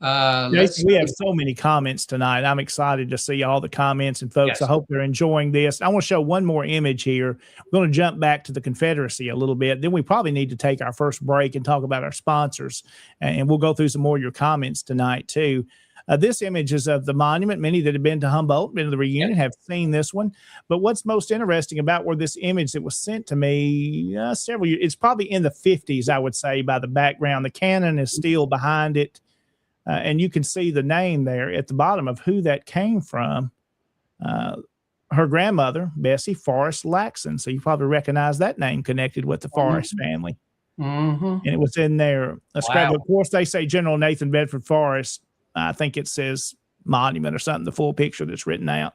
We have so many comments tonight. I'm excited to see all the comments, and folks, I hope they're enjoying this. I want to show one more image here. We're going to jump back to the Confederacy a little bit. Then we probably need to take our first break and talk about our sponsors, and we'll go through some more of your comments tonight too. This image is of the monument. Many that have been to Humboldt, been to the reunion, have seen this one. But what's most interesting about where this image that was sent to me several years, it's probably in the 50s, I would say, by the background. The cannon is still behind it. And you can see the name there at the bottom of who that came from. Her grandmother, Bessie Forrest Laxon. So you probably recognize that name connected with the Forrest family. And it was in there. Wow. Of course, they say General Nathan Bedford Forrest. I think it says monument or something, the full picture that's written out.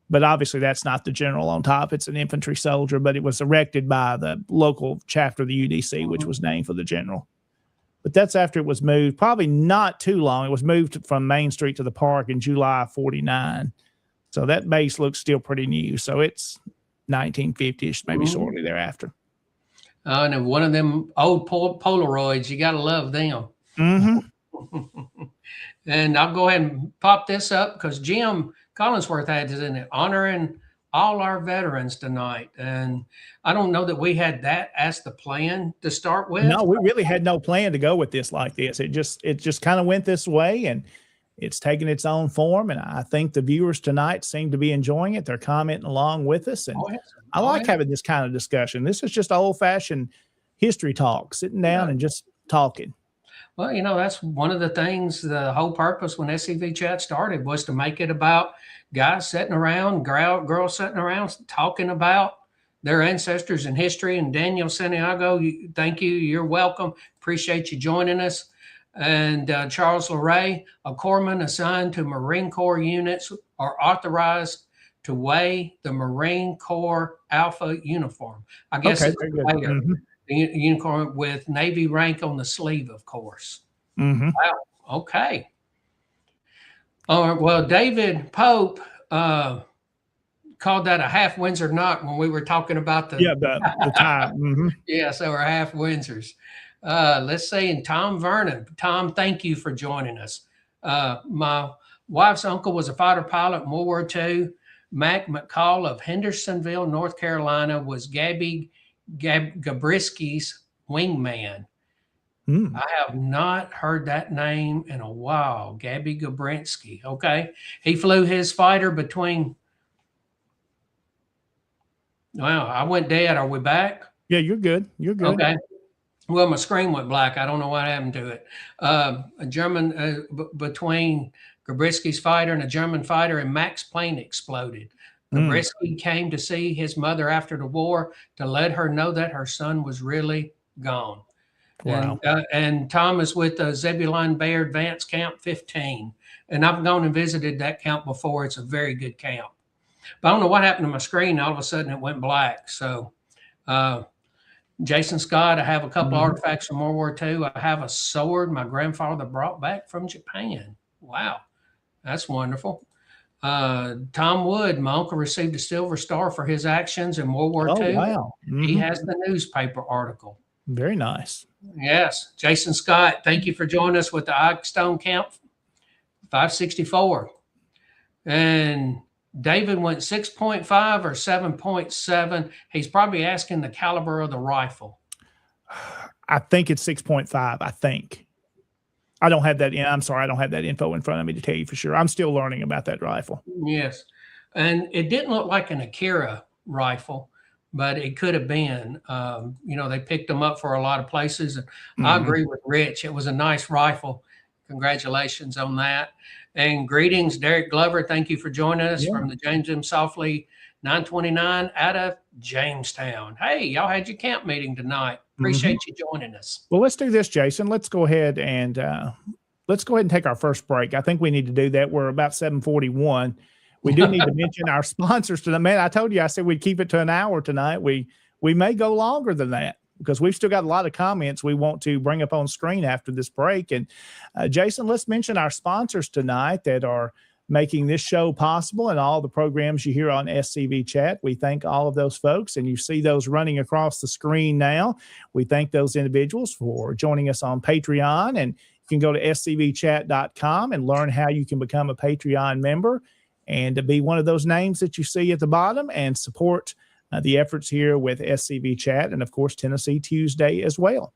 But obviously, that's not the general on top. It's an infantry soldier, but it was erected by the local chapter of the UDC, which was named for the general. But that's after it was moved, probably not too long. It was moved from Main Street to the park in July of 49. So that base looks still pretty new. So it's 1950-ish, maybe shortly thereafter. And one of them old Polaroids, you got to love them. And I'll go ahead and pop this up because Jim Collinsworth had it in it, honoring all our veterans tonight. And I don't know that we had that as the plan to start with. No, we really had no plan to go with this like this. It just kind of went this way, and it's taken its own form. And I think the viewers tonight seem to be enjoying it. They're commenting along with us. And I like having this kind of discussion. This is just old fashioned history talk, sitting down and just talking. Well, that's one of the things, the whole purpose when SCV Chat started was to make it about guys sitting around, girls sitting around talking about their ancestors and history. And Daniel Santiago, thank you. You're welcome. Appreciate you joining us. And Charles LeRae, a corpsman assigned to Marine Corps units are authorized to weigh the Marine Corps Alpha uniform. I guess it's later. The uniform with Navy rank on the sleeve, of course. Wow. Okay. All right. Well, David Pope called that a half Windsor knot when we were talking about the tie. Yeah, so we're half Windsors. Let's see. And Tom Vernon. Tom, thank you for joining us. My wife's uncle was a fighter pilot in World War II. Mac McCall of Hendersonville, North Carolina, was Gabby Gabrisky's wingman. I have not heard that name in a while. Gabby Gabrinsky. Okay. He flew his fighter between Wow, I went dead. Are we back? Yeah, you're good. You're good. Okay. Well, my screen went black. I don't know what happened to it. A German between Gabriski's fighter and a German fighter, and Max plane exploded. Gabriski came to see his mother after the war to let her know that her son was really gone. Wow. And Tom is with Zebulon Bay Advanced Camp 15. And I've gone and visited that camp before. It's a very good camp. But I don't know what happened to my screen. All of a sudden it went black. So, Jason Scott, I have a couple artifacts from World War II. I have a sword my grandfather brought back from Japan. Wow, that's wonderful. Tom Wood, my uncle received a Silver Star for his actions in World War II. Wow. He has the newspaper article. Very nice. Yes. Jason Scott, thank you for joining us with the Eggstone Camp 564. And David went 6.5 or 7.7. He's probably asking the caliber of the rifle. I think it's 6.5. I think. I don't have that. I'm sorry. I don't have that info in front of me to tell you for sure. I'm still learning about that rifle. Yes. And it didn't look like an Akira rifle, but it could have been. They picked them up for a lot of places. And I agree with Rich. It was a nice rifle. Congratulations on that. And greetings, Derek Glover. Thank you for joining us from the James M. Softly 929 out of Jamestown. Hey, y'all had your camp meeting tonight. Appreciate you joining us. Well, let's do this, Jason. Let's go ahead and take our first break. I think we need to do that. We're about 7:41. We do need to mention our sponsors tonight. Man, I told you, I said we'd keep it to an hour tonight. We may go longer than that, because we've still got a lot of comments we want to bring up on screen after this break. And Jason, let's mention our sponsors tonight that are making this show possible and all the programs you hear on SCV Chat. We thank all of those folks, and you see those running across the screen now. We thank those individuals for joining us on Patreon, and you can go to scvchat.com and learn how you can become a Patreon member and to be one of those names that you see at the bottom and support the efforts here with SCV Chat and, of course, Tennessee Tuesday as well.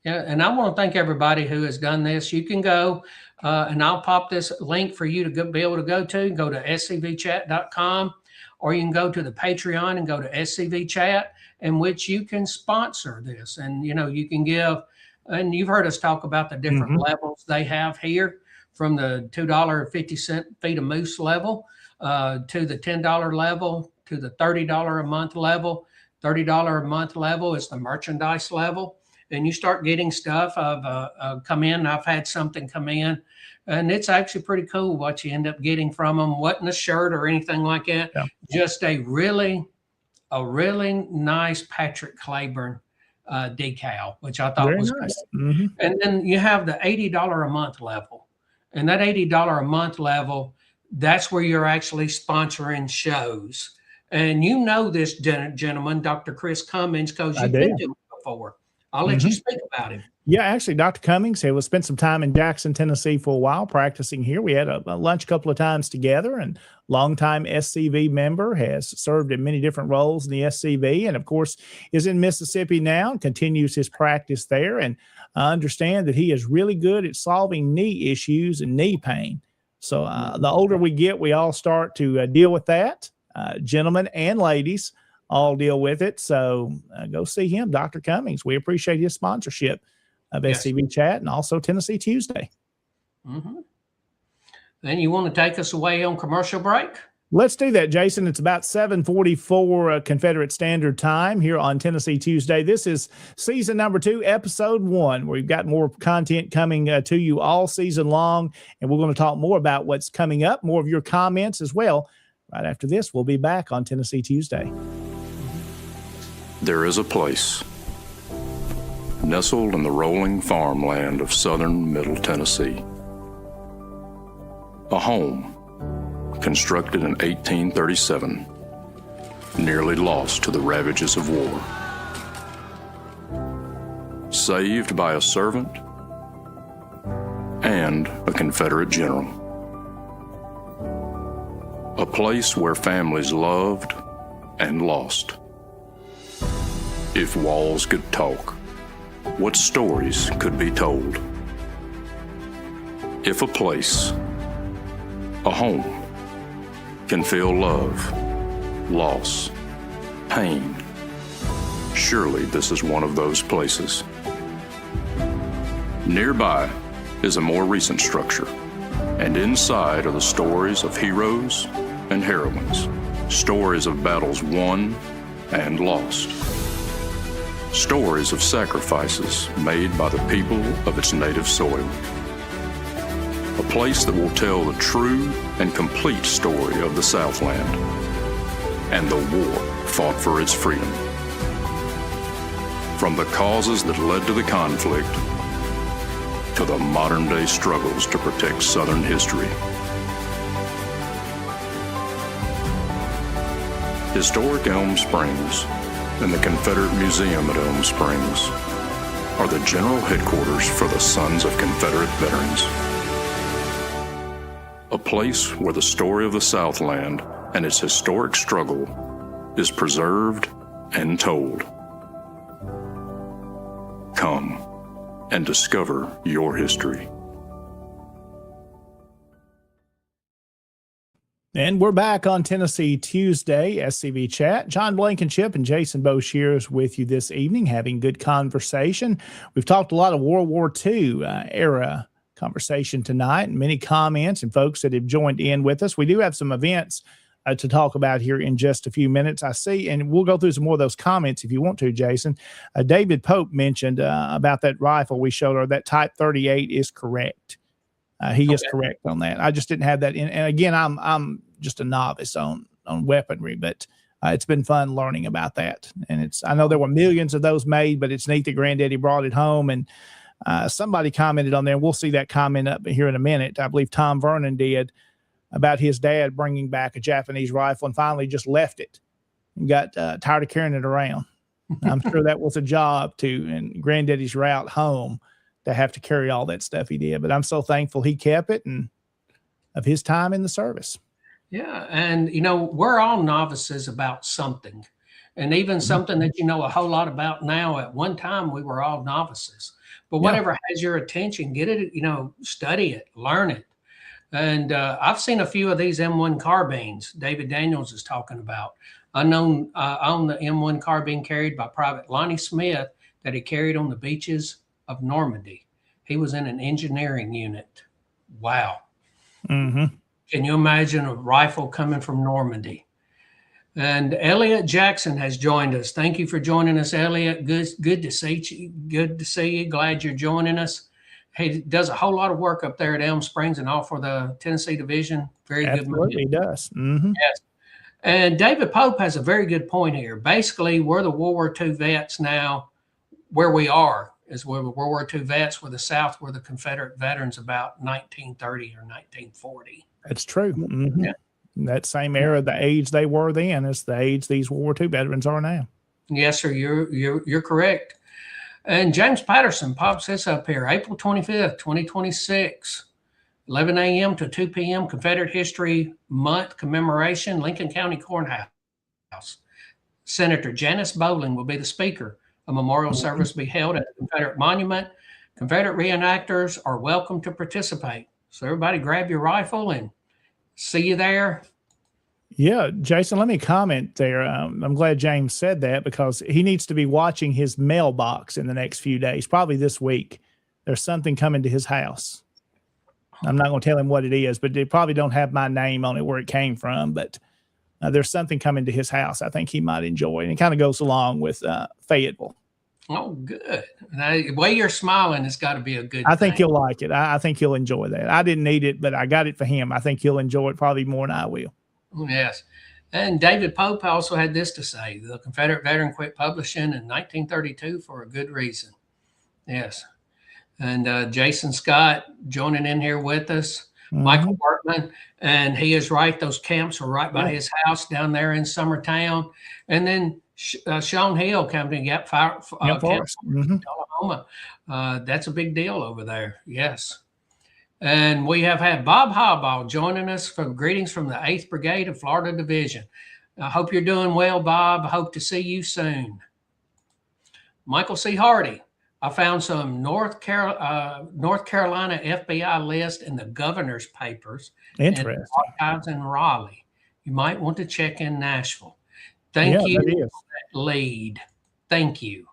Yeah, and I want to thank everybody who has done this. You can go, and I'll pop this link for you to be able to go to scvchat.com, or you can go to the Patreon and go to SCV Chat, in which you can sponsor this. And, you can give, and you've heard us talk about the different levels they have here, from the $2.50 feed of moose level to the $10 level, to the $30 a month level. $30 a month level is the merchandise level. And you start getting stuff come in. I've had something come in, and it's actually pretty cool what you end up getting from them. Wasn't a shirt or anything like that. Yeah. Just a really nice Patrick Claiborne decal, which I thought was nice. Cool. And then you have the $80 a month level. And that $80 a month level, that's where you're actually sponsoring shows. And this gentleman, Dr. Chris Cummings, because you've been to him before. I'll let you speak about him. Yeah, actually, Dr. Cummings has spent some time in Jackson, Tennessee for a while practicing here. We had a lunch a couple of times together, and longtime SCV member, has served in many different roles in the SCV, and of course is in Mississippi now and continues his practice there. And I understand that he is really good at solving knee issues and knee pain. So the older we get, we all start to deal with that. Gentlemen and ladies all deal with it. So go see him, Dr. Cummings. We appreciate his sponsorship of SCV Chat and also Tennessee Tuesday. Then you want to take us away on commercial break? Let's do that, Jason. It's about 7:44 Confederate Standard Time here on Tennessee Tuesday. This is season number 2, episode 1. We've got more content coming to you all season long, and we're going to talk more about what's coming up, more of your comments as well. Right after this, we'll be back on Tennessee Tuesday. There is a place nestled in the rolling farmland of southern Middle Tennessee. A home constructed in 1837, nearly lost to the ravages of war. Saved by a servant and a Confederate general. A place where families loved and lost. If walls could talk, what stories could be told? If a place, a home, can feel love, loss, pain. Surely this is one of those places. Nearby is a more recent structure, and inside are the stories of heroes and heroines, stories of battles won and lost, stories of sacrifices made by the people of its native soil. A place that will tell the true and complete story of the Southland and the war fought for its freedom. From the causes that led to the conflict to the modern-day struggles to protect Southern history. Historic Elm Springs and the Confederate Museum at Elm Springs are the general headquarters for the Sons of Confederate Veterans. A place where the story of the Southland and its historic struggle is preserved and told. Come and discover your history. And we're back on Tennessee Tuesday, SCV Chat. John Blankenship and Jason Boshiers with you this evening, having good conversation. We've talked a lot of World War II era conversation tonight, and many comments and folks that have joined in with us. We do have some events to talk about here in just a few minutes, I see, and we'll go through some more of those comments if you want to, Jason. David Pope mentioned about that rifle we showed her, that Type 38 is correct. He is correct on that. I just didn't have that in. And again, I'm just a novice on weaponry, but it's been fun learning about that. And I know there were millions of those made, but it's neat that Granddaddy brought it home. And somebody commented on there, and we'll see that comment up here in a minute. I believe Tom Vernon did, about his dad bringing back a Japanese rifle and finally just left it and got tired of carrying it around. I'm sure that was a job too, and Granddaddy's route home to have to carry all that stuff he did. But I'm so thankful he kept it and of his time in the service. Yeah. And, we're all novices about something, and even something that you know a whole lot about now. At one time, we were all novices. But whatever has your attention, get it, study it, learn it. And I've seen a few of these M1 carbines David Daniels is talking about. I own the M1 carbine carried by Private Lonnie Smith that he carried on the beaches of Normandy. He was in an engineering unit. Wow. Mm-hmm. Can you imagine a rifle coming from Normandy? And Elliot Jackson has joined us. Thank you for joining us, Elliot. Good to see you. Good to see you. Glad you're joining us. He does a whole lot of work up there at Elm Springs and all for the Tennessee Division. Very good. Absolutely, he does. Mm-hmm. Yes. And David Pope has a very good point here. Basically, we're the World War II vets now. Where we are is where the World War II vets, where the South were the Confederate veterans about 1930 or 1940. That's true. Mm-hmm. Yeah. That same era, the age they were then is the age these World War II veterans are now. Yes, sir. You're correct. And James Patterson pops this up here, April 25th, 2026, 11 a.m. to 2 p.m. Confederate History Month commemoration, Lincoln County Courthouse. Senator Janice Bowling will be the speaker. A memorial service will be held at the Confederate Monument. Confederate reenactors are welcome to participate. So everybody grab your rifle and see you there. Yeah, Jason, let me comment there. I'm glad James said that because he needs to be watching his mailbox in the next few days, probably this week. There's something coming to his house. I'm not going to tell him what it is, but they probably don't have my name on it where it came from. But there's something coming to his house I think he might enjoy. And it kind of goes along with Fayetteville. Oh, good. Now, the way you're smiling, it's got to be a good I think thing. he'll like it. I think he'll enjoy that. I didn't need it, but I got it for him. I think he'll enjoy it probably more than I will. Yes. And David Pope also had this to say: the Confederate veteran quit publishing in 1932 for a good reason. Yes. And Jason Scott joining in here with us, Michael Workman, and he is right. Those camps are right by his house down there in Summertown. And then Sean Hill coming to Camp Forest, Oklahoma. That's a big deal over there. Yes. And we have had Bob Hoball joining us for greetings from the 8th Brigade of Florida Division. I hope you're doing well, Bob. I hope to see you soon. Michael C. Hardy. I found some North Carolina FBI list in the governor's papers. Interesting. And archives in Raleigh. You might want to check in Nashville. Thank you that for is. that lead. Thank you.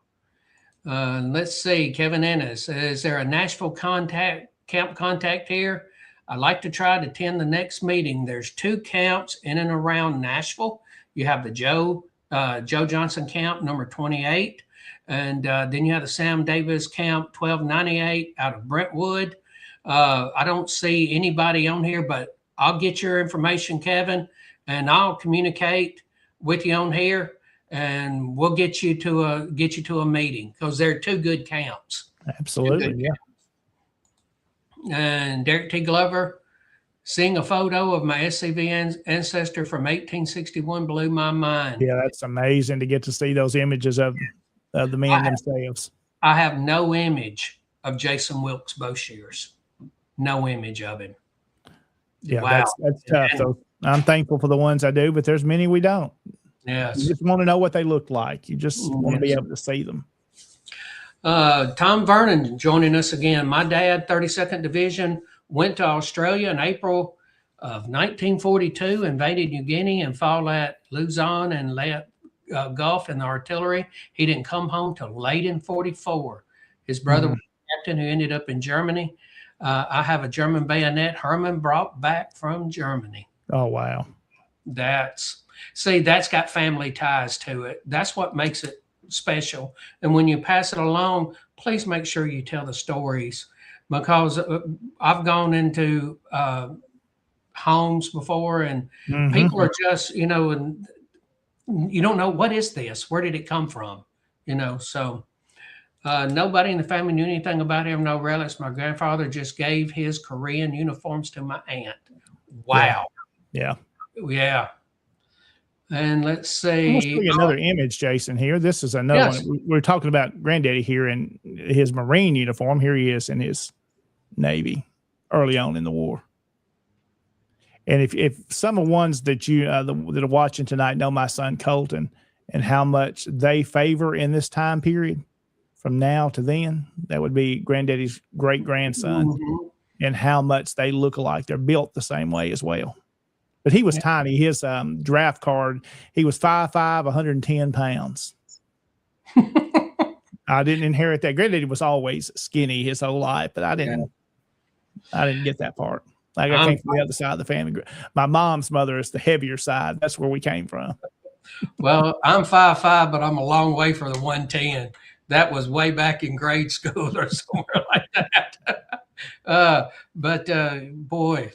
Let's see, Kevin Ennis, is there a Nashville camp contact here? I'd like to try to attend the next meeting. There's 2 camps in and around Nashville. You have the Joe Johnson camp, number 28. And then you have the Sam Davis camp, 1298 out of Brentwood. I don't see anybody on here, but I'll get your information, Kevin, and I'll communicate with you on here, and we'll get you to a meeting, because they're 2 good camps. Absolutely. Yeah. And Derek T. Glover, seeing a photo of my SCV ancestor from 1861 blew my mind. Yeah. That's amazing to get to see those images of the men themselves. I have no image of Jason Wilkes Bowshears. No image of him. Yeah. Wow. That's tough. So I'm thankful for the ones I do, but there's many we don't. Yes. You just want to know what they look like. You just want to be able to see them. Tom Vernon joining us again. My dad, 32nd Division, went to Australia in April of 1942, invaded New Guinea and fought at Luzon and Leyte Gulf in the artillery. He didn't come home till late in 44. His brother was a captain who ended up in Germany. I have a German bayonet Herman brought back from Germany. Oh, wow. That's got family ties to it. That's what makes it special. And when you pass it along, please make sure you tell the stories, because I've gone into homes before, and people are just, and you don't know, what is this? Where did it come from? So nobody in the family knew anything about him, no relics. My grandfather just gave his Korean uniforms to my aunt. Wow. Yeah. Yeah. And let's see. Let's see another image, Jason, here. This is another one. We're talking about Granddaddy here in his Marine uniform. Here he is in his Navy early on in the war. And if some of the ones that you that are watching tonight know my son Colton and how much they favor in this time period from now to then, that would be Granddaddy's great grandson, and how much they look alike. They're built the same way as well. But he was tiny. His draft card, he was 5'5", 110 pounds. I didn't inherit that. Granddaddy was always skinny his whole life, but I didn't get that part. Like, I came from the other side of the family. My mom's mother is the heavier side. That's where we came from. Well, I'm 5'5", but I'm a long way from the 110. That was way back in grade school or somewhere like that. But boy,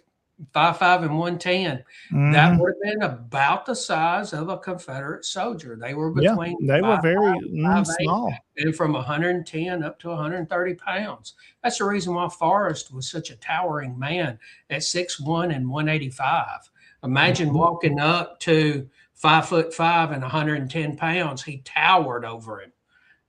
5'5" and 110. That would have been about the size of a Confederate soldier. They were between they were very 5'8", small, and from 110 up to 130 pounds. That's the reason why Forrest was such a towering man at 6'1" and 185. Imagine walking up to 5'5" and 110 pounds. He towered over him.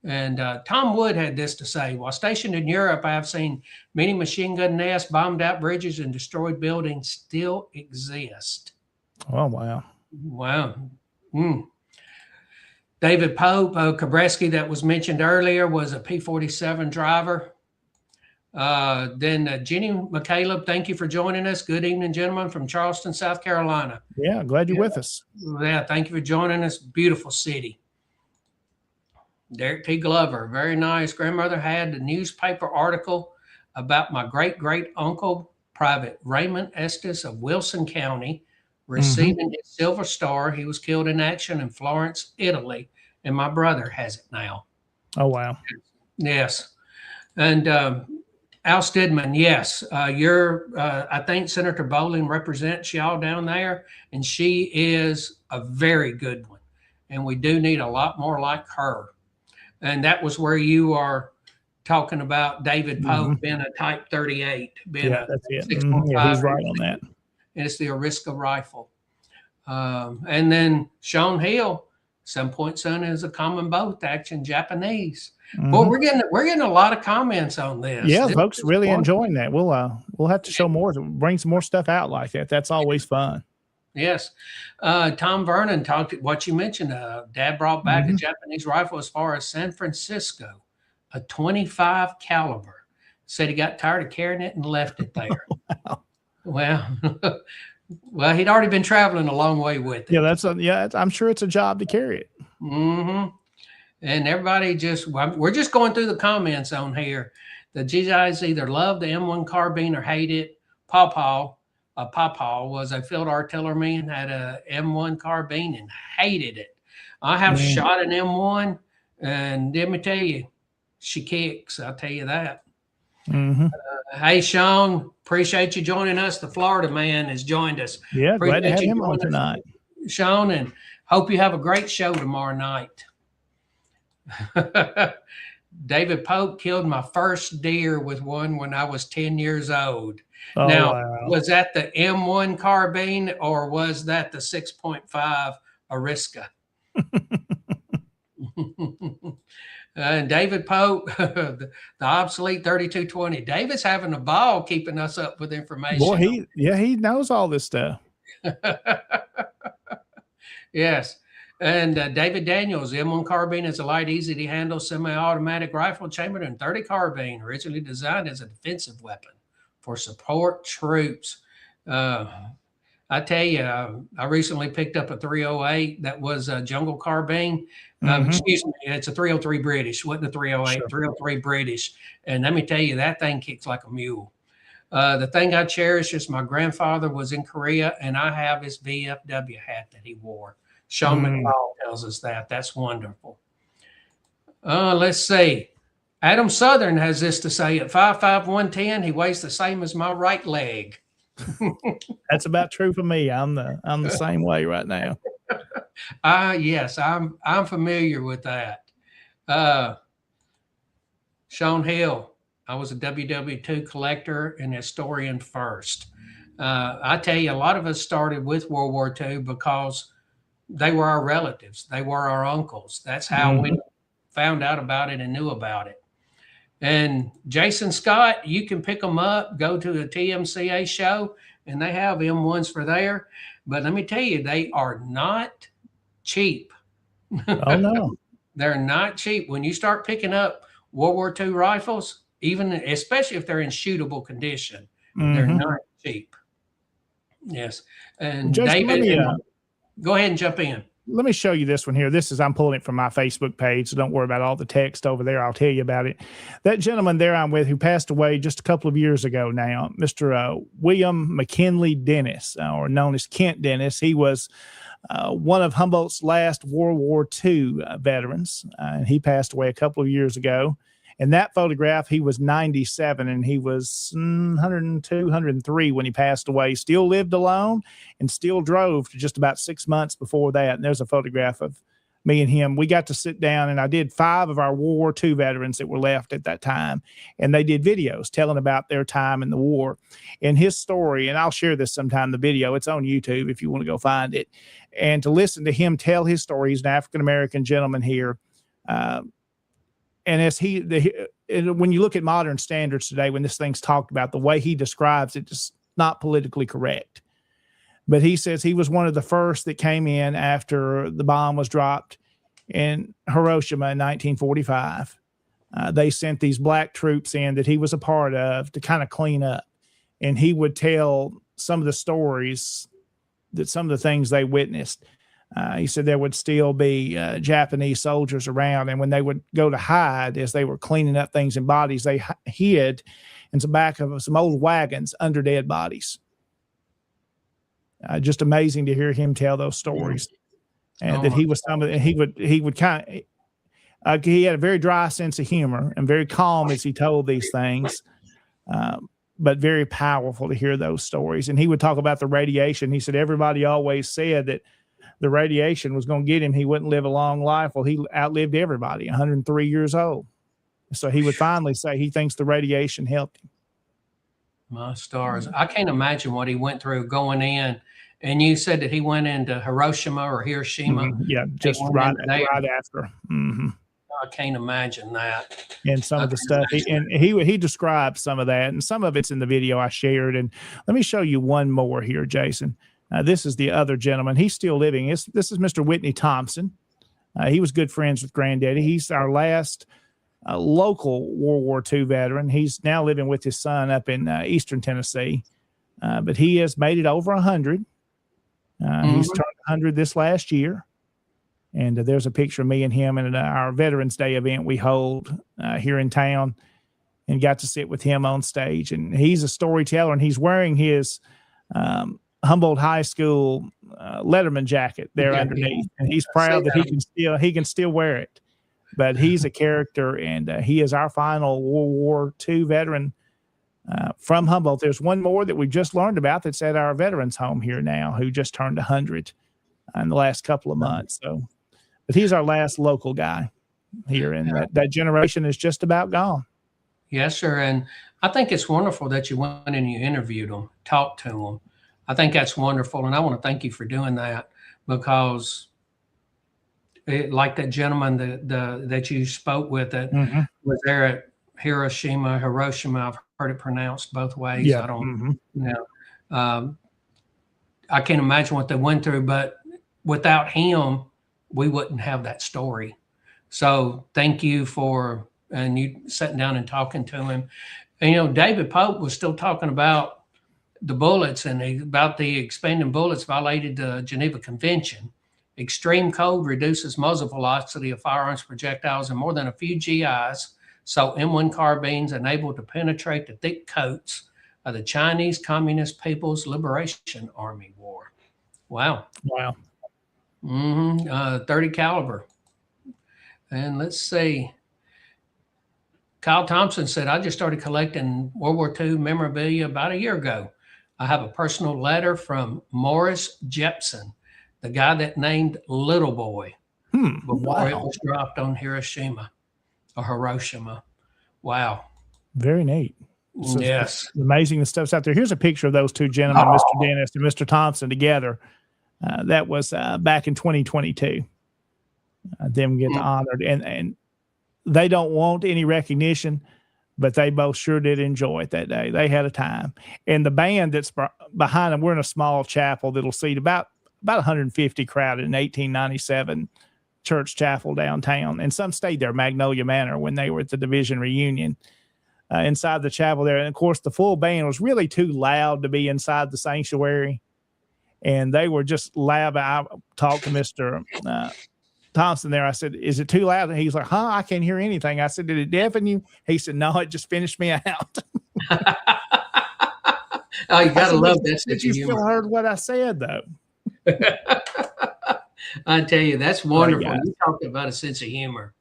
And Tom Wood had this to say: while stationed in Europe, I have seen many machine gun nests, bombed out bridges, and destroyed buildings still exist. Oh, wow. Wow. David Pope, Kabreski, that was mentioned earlier, was a P-47 driver. Then Jenny McCaleb, thank you for joining us. Good evening, gentlemen, from Charleston, South Carolina. Yeah, glad you're with us. Yeah, thank you for joining us. Beautiful city. Derek T. Glover, very nice. Grandmother had a newspaper article about my great-great-uncle, Private Raymond Estes of Wilson County, receiving his Silver Star. He was killed in action in Florence, Italy, and my brother has it now. Oh, wow. Yes. And Al Stidman, yes. I think Senator Bowling represents y'all down there, and she is a very good one. And we do need a lot more like her. And that was where you are talking about David Pope being a Type 38. That's it. 6.5. Yeah, he's right on that. And it's the Ariska rifle. And then Sean Hill, 7.7 is a common boat action Japanese. Well, we're getting a lot of comments on this. Yeah, this folks really enjoying that. We'll have to show more, bring some more stuff out like that. That's always fun. Yes. Tom Vernon talked what you mentioned. Dad brought back a Japanese rifle as far as San Francisco, a 25 caliber. Said he got tired of carrying it and left it there. Wow. Well, Well, he'd already been traveling a long way with it. Yeah, I'm sure it's a job to carry it. Mm-hmm. And everybody we're just going through the comments on here. The GIs either love the M1 carbine or hate it. Pawpaw was a field artilleryman, had a M1 carbine and hated it. I have shot an M1, and let me tell you, she kicks. I'll tell you that. Mm-hmm. Hey, Sean, appreciate you joining us. The Florida man has joined us. Yeah, Appreciate glad to have you him on joining us, tonight. Sean, and hope you have a great show tomorrow night. David Pope killed my first deer with one when I was 10 years old. Oh, now, wow. was that the M1 carbine or was that the 6.5 Ariska? And David Pope, the obsolete 3220. David's having a ball keeping us up with information. Boy, he knows all this stuff. Yes. And David Daniels, M1 carbine is a light, easy to handle semi-automatic rifle chambered in .30 carbine, originally designed as a defensive weapon for support troops. I tell you, I recently picked up a 308 that was a jungle carbine. Excuse me, it's a 303 British, wasn't a 308, sure. 303 British. And let me tell you, that thing kicks like a mule. The thing I cherish is my grandfather was in Korea, and I have his VFW hat that he wore. Sean McCall tells us that. That's wonderful. Let's see. Adam Southern has this to say: at 5'5", 110, he weighs the same as my right leg. That's about true for me. I'm the same way right now. Yes, I'm familiar with that. Sean Hill, I was a WW2 collector and historian first. I tell you, a lot of us started with World War II because they were our relatives. They were our uncles. That's how we found out about it and knew about it. And Jason Scott, you can pick them up, go to a TMCA show, and they have M1s for there. But let me tell you, they are not cheap. Oh, no. They're not cheap. When you start picking up World War II rifles, especially if they're in shootable condition, they're not cheap. Yes. And Jason, David, go ahead and jump in. Let me show you this one here. I'm pulling it from my Facebook page, so don't worry about all the text over there. I'll tell you about it. That gentleman there I'm with who passed away just a couple of years ago now, Mr. William McKinley Dennis, or known as Kent Dennis. He was one of Humboldt's last World War II veterans, and he passed away a couple of years ago. In that photograph, he was 97, and he was 102, 103 when he passed away. Still lived alone and still drove to just about 6 months before that. And there's a photograph of me and him. We got to sit down, and I did 5 of our World War II veterans that were left at that time, and they did videos telling about their time in the war. And his story, and I'll share this sometime, the video, it's on YouTube if you want to go find it. And to listen to him tell his story, he's an African-American gentleman here. And as when you look at modern standards today, when this thing's talked about, the way he describes it is not politically correct. But he says he was one of the first that came in after the bomb was dropped in Hiroshima in 1945. They sent these black troops in that he was a part of to kind of clean up. And he would tell some of the stories, that some of the things they witnessed. He said there would still be Japanese soldiers around, and when they would go to hide, as they were cleaning up things in bodies, they hid in the back of some old wagons under dead bodies. Just amazing to hear him tell those stories, and that he was he would kind of he had a very dry sense of humor and very calm as he told these things. But very powerful to hear those stories. And he would talk about the radiation. He said everybody always said that the radiation was going to get him. He wouldn't live a long life. Well, he outlived everybody, 103 years old. So he would finally say he thinks the radiation helped him. My stars. I can't imagine what he went through going in. And you said that he went into Hiroshima or Hiroshima. Yeah, just right after. I can't imagine that. And some of the stuff, he described some of that, and some of it's in the video I shared. And let me show you one more here, Jason. This is the other gentleman. He's still living. This is Mr. Whitney Thompson. He was good friends with Granddaddy. He's our last local World War II veteran. He's now living with his son up in eastern Tennessee. but he has made it over 100. He's turned 100 this last year. And there's a picture of me and him at our Veterans Day event we hold here in town, and got to sit with him on stage. And he's a storyteller, and he's wearing his Humboldt High School Letterman jacket there underneath. And he's proud that he can still wear it. But he's a character, and he is our final World War II veteran from Humboldt. There's one more that we've just learned about that's at our veterans home here now, who just turned 100 in the last couple of months. So, but he's our last local guy here, and that generation is just about gone. Yes, sir. And I think it's wonderful that you went and you interviewed them, talked to them. I think that's wonderful. And I want to thank you for doing that, because like that gentleman that you spoke with that was there at Hiroshima, I've heard it pronounced both ways. Yeah. I don't I can't imagine what they went through, but without him, we wouldn't have that story. So thank you for, and you sitting down and talking to him. And, David Pope was still talking about the bullets and about the expanding bullets violated the Geneva Convention. Extreme cold reduces muzzle velocity of firearms projectiles in more than a few GIs, so M1 carbines unable to penetrate the thick coats of the Chinese Communist People's Liberation Army War. Wow. 30 caliber. And let's see. Kyle Thompson said, I just started collecting World War II memorabilia about a year ago. I have a personal letter from Morris Jepson, the guy that named Little Boy before it was dropped on Hiroshima. Wow. Very neat. So yes. Amazing the stuff's out there. Here's a picture of those two gentlemen, Mr. Dennis and Mr. Thompson, together. That was back in 2022. Them get honored, and they don't want any recognition, but they both sure did enjoy it that day. They had a time. And the band that's behind them, we're in a small chapel that'll seat about 150 crowded in 1897 church chapel downtown. And some stayed there, Magnolia Manor, when they were at the division reunion inside the chapel there. And of course, the full band was really too loud to be inside the sanctuary. And they were just loud. I talked to Mr. Thompson there. I said, is it too loud? And he's like, I can't hear anything. I said, did it deafen you? He said, no, it just finished me out. Oh, you got to love that. Did you still heard what I said, though? I tell you, that's wonderful. You talked about a sense of humor.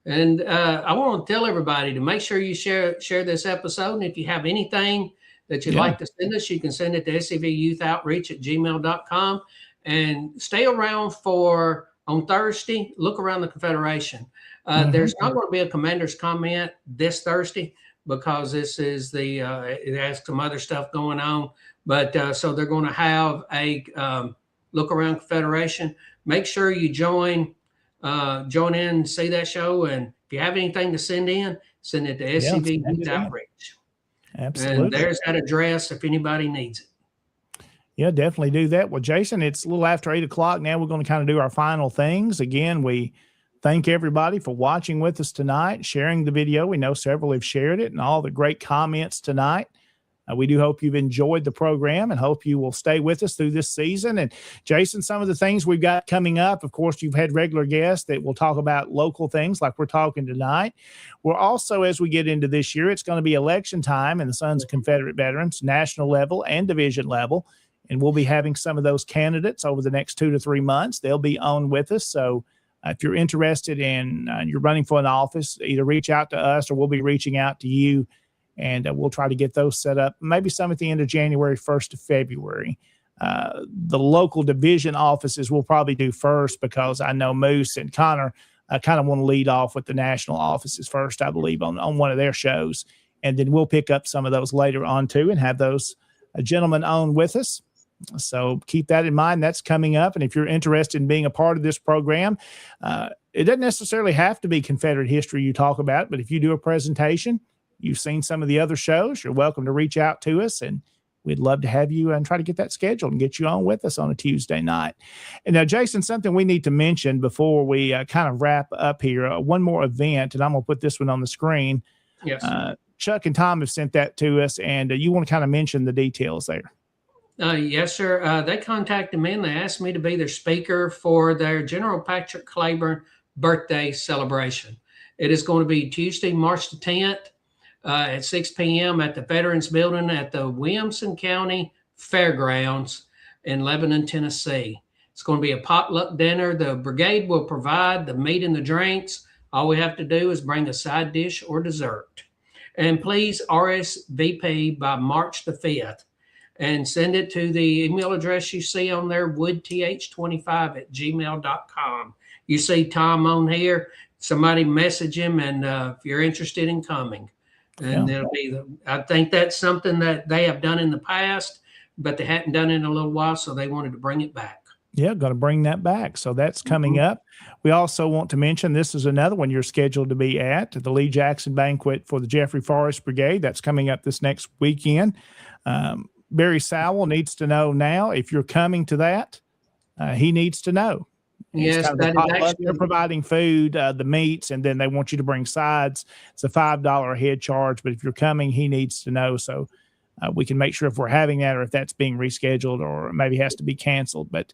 And I want to tell everybody to make sure you share this episode. And if you have anything that you'd like to send us, you can send it to scvyouth@gmail.com. And stay around on Thursday, look around the Confederation. There's not going to be a commander's comment this Thursday because this is it has some other stuff going on. But so they're going to have a look around Confederation. Make sure you join in, see that show. And if you have anything to send in, send it to SCV Youth Outreach. Absolutely. And there's that address if anybody needs it. Yeah, definitely do that. Well, Jason, it's a little after 8 o'clock now. We're going to kind of do our final things. Again, we thank everybody for watching with us tonight, sharing the video. We know several have shared it, and all the great comments tonight. We do hope you've enjoyed the program and hope you will stay with us through this season. And Jason, some of the things we've got coming up, of course, you've had regular guests that will talk about local things like we're talking tonight. We're also, as we get into this year, it's going to be election time in the Sons of Confederate Veterans, national level and division level. And we'll be having some of those candidates over the next 2 to 3 months. They'll be on with us. So if you're interested in you're running for an office, either reach out to us or we'll be reaching out to you. And we'll try to get those set up, maybe some at the end of January, 1st of February. The local division offices we'll probably do first because I know Moose and Connor kind of want to lead off with the national offices first, I believe, on one of their shows. And then we'll pick up some of those later on, too, and have those gentlemen on with us. So keep that in mind. That's coming up. And if you're interested in being a part of this program, it doesn't necessarily have to be Confederate history you talk about, but if you do a presentation, you've seen some of the other shows, you're welcome to reach out to us, and we'd love to have you and try to get that scheduled and get you on with us on a Tuesday night. And now, Jason, something we need to mention before we kind of wrap up here, one more event, and I'm going to put this one on the screen. Yes. Chuck and Tom have sent that to us, and you want to kind of mention the details there. Yes, sir. They contacted me and they asked me to be their speaker for their General Patrick Claiborne birthday celebration. It is going to be Tuesday, March the 10th at 6 p.m. at the Veterans Building at the Williamson County Fairgrounds in Lebanon, Tennessee. It's going to be a potluck dinner. The brigade will provide the meat and the drinks. All we have to do is bring a side dish or dessert. And please RSVP by March the 5th. And send it to the email address you see on there, woodth25@gmail.com. You see Tom on here, somebody message him, and if you're interested in coming. And it'll be, I think that's something that they have done in the past, but they hadn't done it in a little while, so they wanted to bring it back. Yeah, going to bring that back. So that's coming up. We also want to mention this is another one you're scheduled to be at the Lee Jackson banquet for the Jeffrey Forrest Brigade. That's coming up this next weekend. Barry Sowell needs to know now if you're coming to that. He needs to know. Yes, they're providing food, the meats, and then they want you to bring sides. It's a $5 a head charge, but if you're coming, he needs to know so we can make sure if we're having that or if that's being rescheduled or maybe has to be canceled. But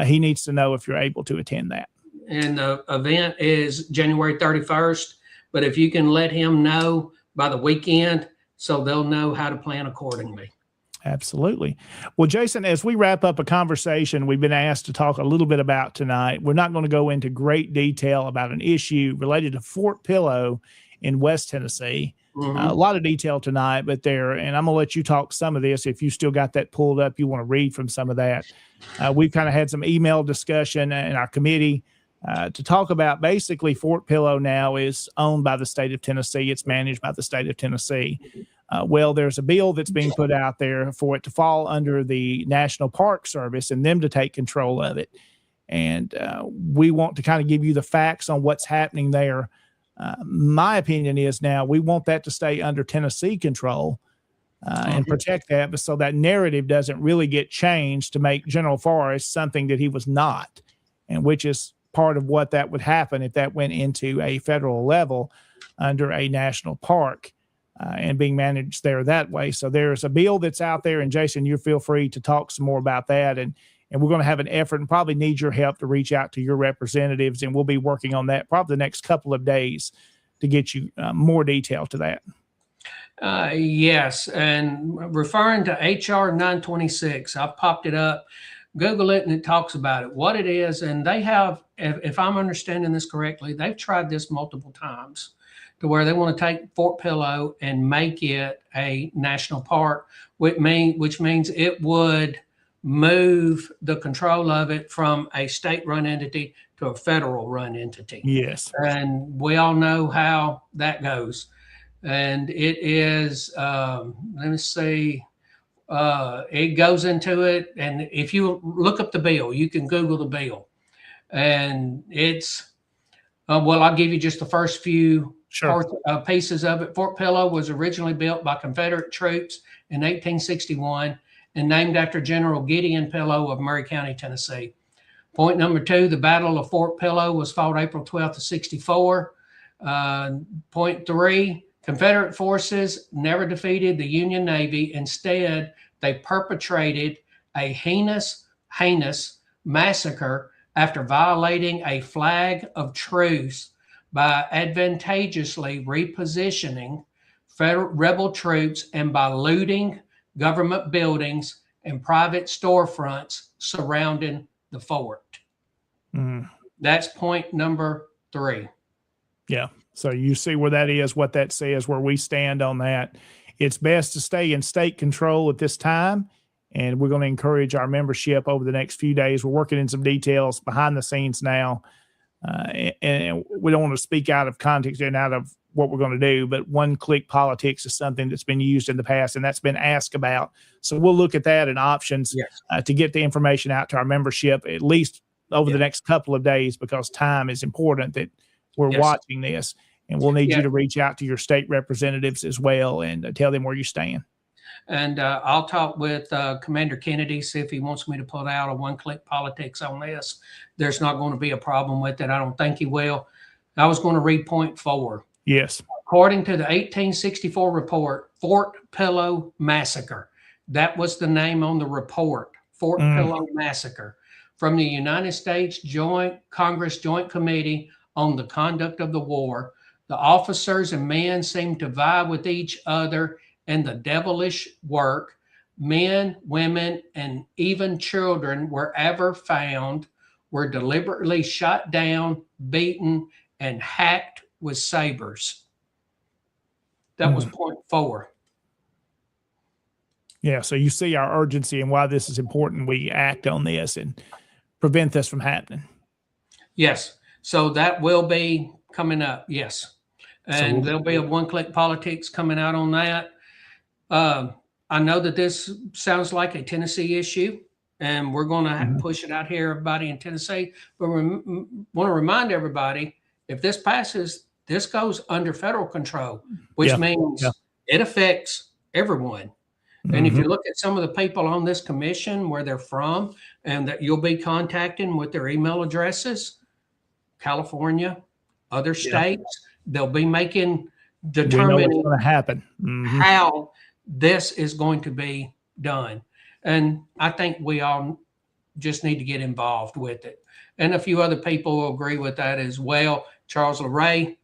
he needs to know if you're able to attend that. And the event is January 31st, but if you can let him know by the weekend so they'll know how to plan accordingly. Absolutely. Well, Jason, as we wrap up a conversation we've been asked to talk a little bit about tonight, we're not going to go into great detail about an issue related to Fort Pillow in West Tennessee. A lot of detail tonight, but and I'm going to let you talk some of this. If you still got that pulled up, you want to read from some of that. We've kind of had some email discussion in our committee to talk about basically Fort Pillow now is owned by the state of Tennessee. It's managed by the state of Tennessee. Well, there's a bill that's being put out there for it to fall under the National Park Service and them to take control of it. And we want to kind of give you the facts on what's happening there. My opinion is now we want that to stay under Tennessee control and protect that, but so that narrative doesn't really get changed to make General Forrest something that he was not, and which is part of what that would happen if that went into a federal level under a national park. And being managed there that way. So there's a bill that's out there, and Jason, you feel free to talk some more about that. And we're going to have an effort and probably need your help to reach out to your representatives, and we'll be working on that probably the next couple of days to get you more detail to that. Yes, and referring to HR 926, I've popped it up, Google it, and it talks about it, what it is. And they have, if I'm understanding this correctly, they've tried this multiple times, to where they want to take Fort Pillow and make it a national park, which means it would move the control of it from a state-run entity to a federal-run entity. Yes. And we all know how that goes. And it is, let me see, it goes into it. And if you look up the bill, you can Google the bill. And it's, well, I'll give you just the first few pieces of it. Fort Pillow was originally built by Confederate troops in 1861 and named after General Gideon Pillow of Murray County, Tennessee. Point number 2, the Battle of Fort Pillow was fought April 12th of 64. Point 3, Confederate forces never defeated the Union Navy. Instead, they perpetrated a heinous massacre after violating a flag of truce by advantageously repositioning federal rebel troops and by looting government buildings and private storefronts surrounding the fort. That's point number 3. Yeah. So you see where that is, what that says, where we stand on that. It's best to stay in state control at this time. And we're going to encourage our membership over the next few days. We're working in some details behind the scenes now. And we don't want to speak out of context and out of what we're going to do, but one-click politics is something that's been used in the past, and that's been asked about. So we'll look at that and options to get the information out to our membership, at least over the next couple of days, because time is important that we're watching this. And we'll need you to reach out to your state representatives as well and tell them where you stand. And I'll talk with Commander Kennedy, see if he wants me to put out a one-click politics on this. There's not going to be a problem with it. I don't think he will. I was going to read point 4. Yes. According to the 1864 report, Fort Pillow Massacre. That was the name on the report, Fort Pillow Massacre, from the United States Congress Joint Committee on the Conduct of the War. The officers and men seemed to vie with each other in the devilish work. Men, women, and even children, wherever found, were deliberately shot down, beaten, and hacked with sabers. That was point 4. Yeah, so you see our urgency and why this is important. We act on this and prevent this from happening. Yes. So that will be coming up. Yes. And there'll be a one-click politics coming out on that. I know that this sounds like a Tennessee issue, and we're going to push it out here, everybody in Tennessee. But we want to remind everybody, if this passes, this goes under federal control, which means it affects everyone. And if you look at some of the people on this commission, where they're from, and that you'll be contacting with their email addresses, California, other states, they'll be determining what's going to happen, how this is going to be done. And I think we all just need to get involved with it. And a few other people will agree with that as well. Charles LeRae,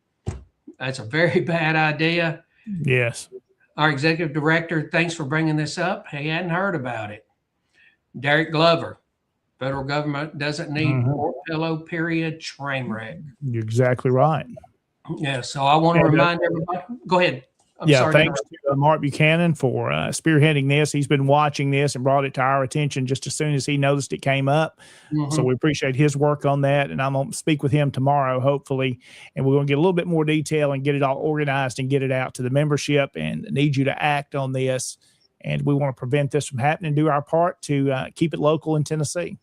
that's a very bad idea. Yes. Our executive director, thanks for bringing this up. He hadn't heard about it. Derek Glover, federal government doesn't need Fort Pillow, period, train wreck. You're exactly right. Yeah, so I want to remind everybody. Go ahead. Thanks to Mark Buchanan for spearheading this. He's been watching this and brought it to our attention just as soon as he noticed it came up. So we appreciate his work on that. And I'm going to speak with him tomorrow, hopefully. And we're going to get a little bit more detail and get it all organized and get it out to the membership, and need you to act on this. And we want to prevent this from happening, do our part to keep it local in Tennessee.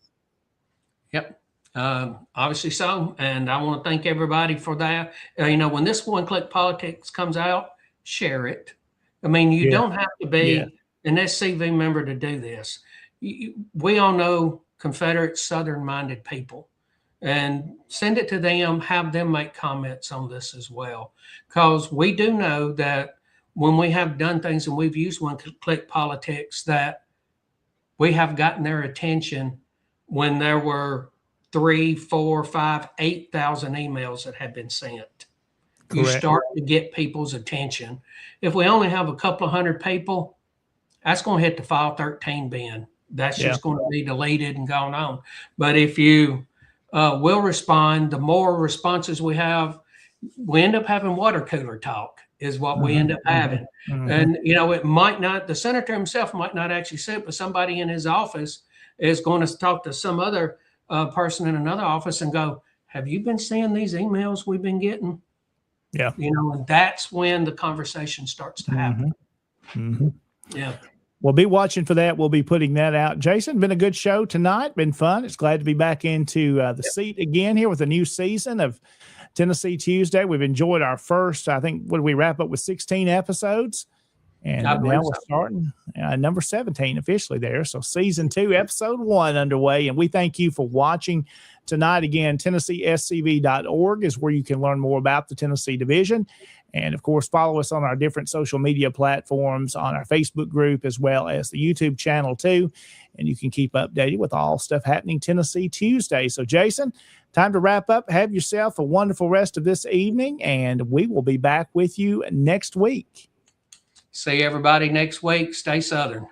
Yep. Obviously so. And I want to thank everybody for that. When this one-click politics comes out, share it. I mean, you don't have to be an SCV member to do this. We all know Confederate Southern-minded people, and send it to them, have them make comments on this as well. Because we do know that when we have done things and we've used one-click politics, that we have gotten their attention when there were 3, 4, 5, 8,000 emails that had been sent. You start to get people's attention. If we only have a couple of hundred people, that's going to hit the file 13 bin. That's just going to be deleted and gone on. But if you will respond, the more responses we have, we end up having water cooler talk is what we end up having. And, it might not, the senator himself might not actually say it, but somebody in his office is going to talk to some other person in another office and go, have you been seeing these emails we've been getting? Yeah. And that's when the conversation starts to happen. Yeah. We'll be watching for that. We'll be putting that out. Jason, been a good show tonight. Been fun. It's glad to be back into the seat again here with a new season of Tennessee Tuesday. We've enjoyed our first, I think, what did we wrap up with 16 episodes? And now we're starting number 17 officially there. So season 2, episode 1 underway. And we thank you for watching tonight. Again, TennesseeSCV.org is where you can learn more about the Tennessee Division. And of course, follow us on our different social media platforms, on our Facebook group, as well as the YouTube channel too. And you can keep updated with all stuff happening Tennessee Tuesday. So Jason, time to wrap up. Have yourself a wonderful rest of this evening, and we will be back with you next week. See everybody next week. Stay Southern.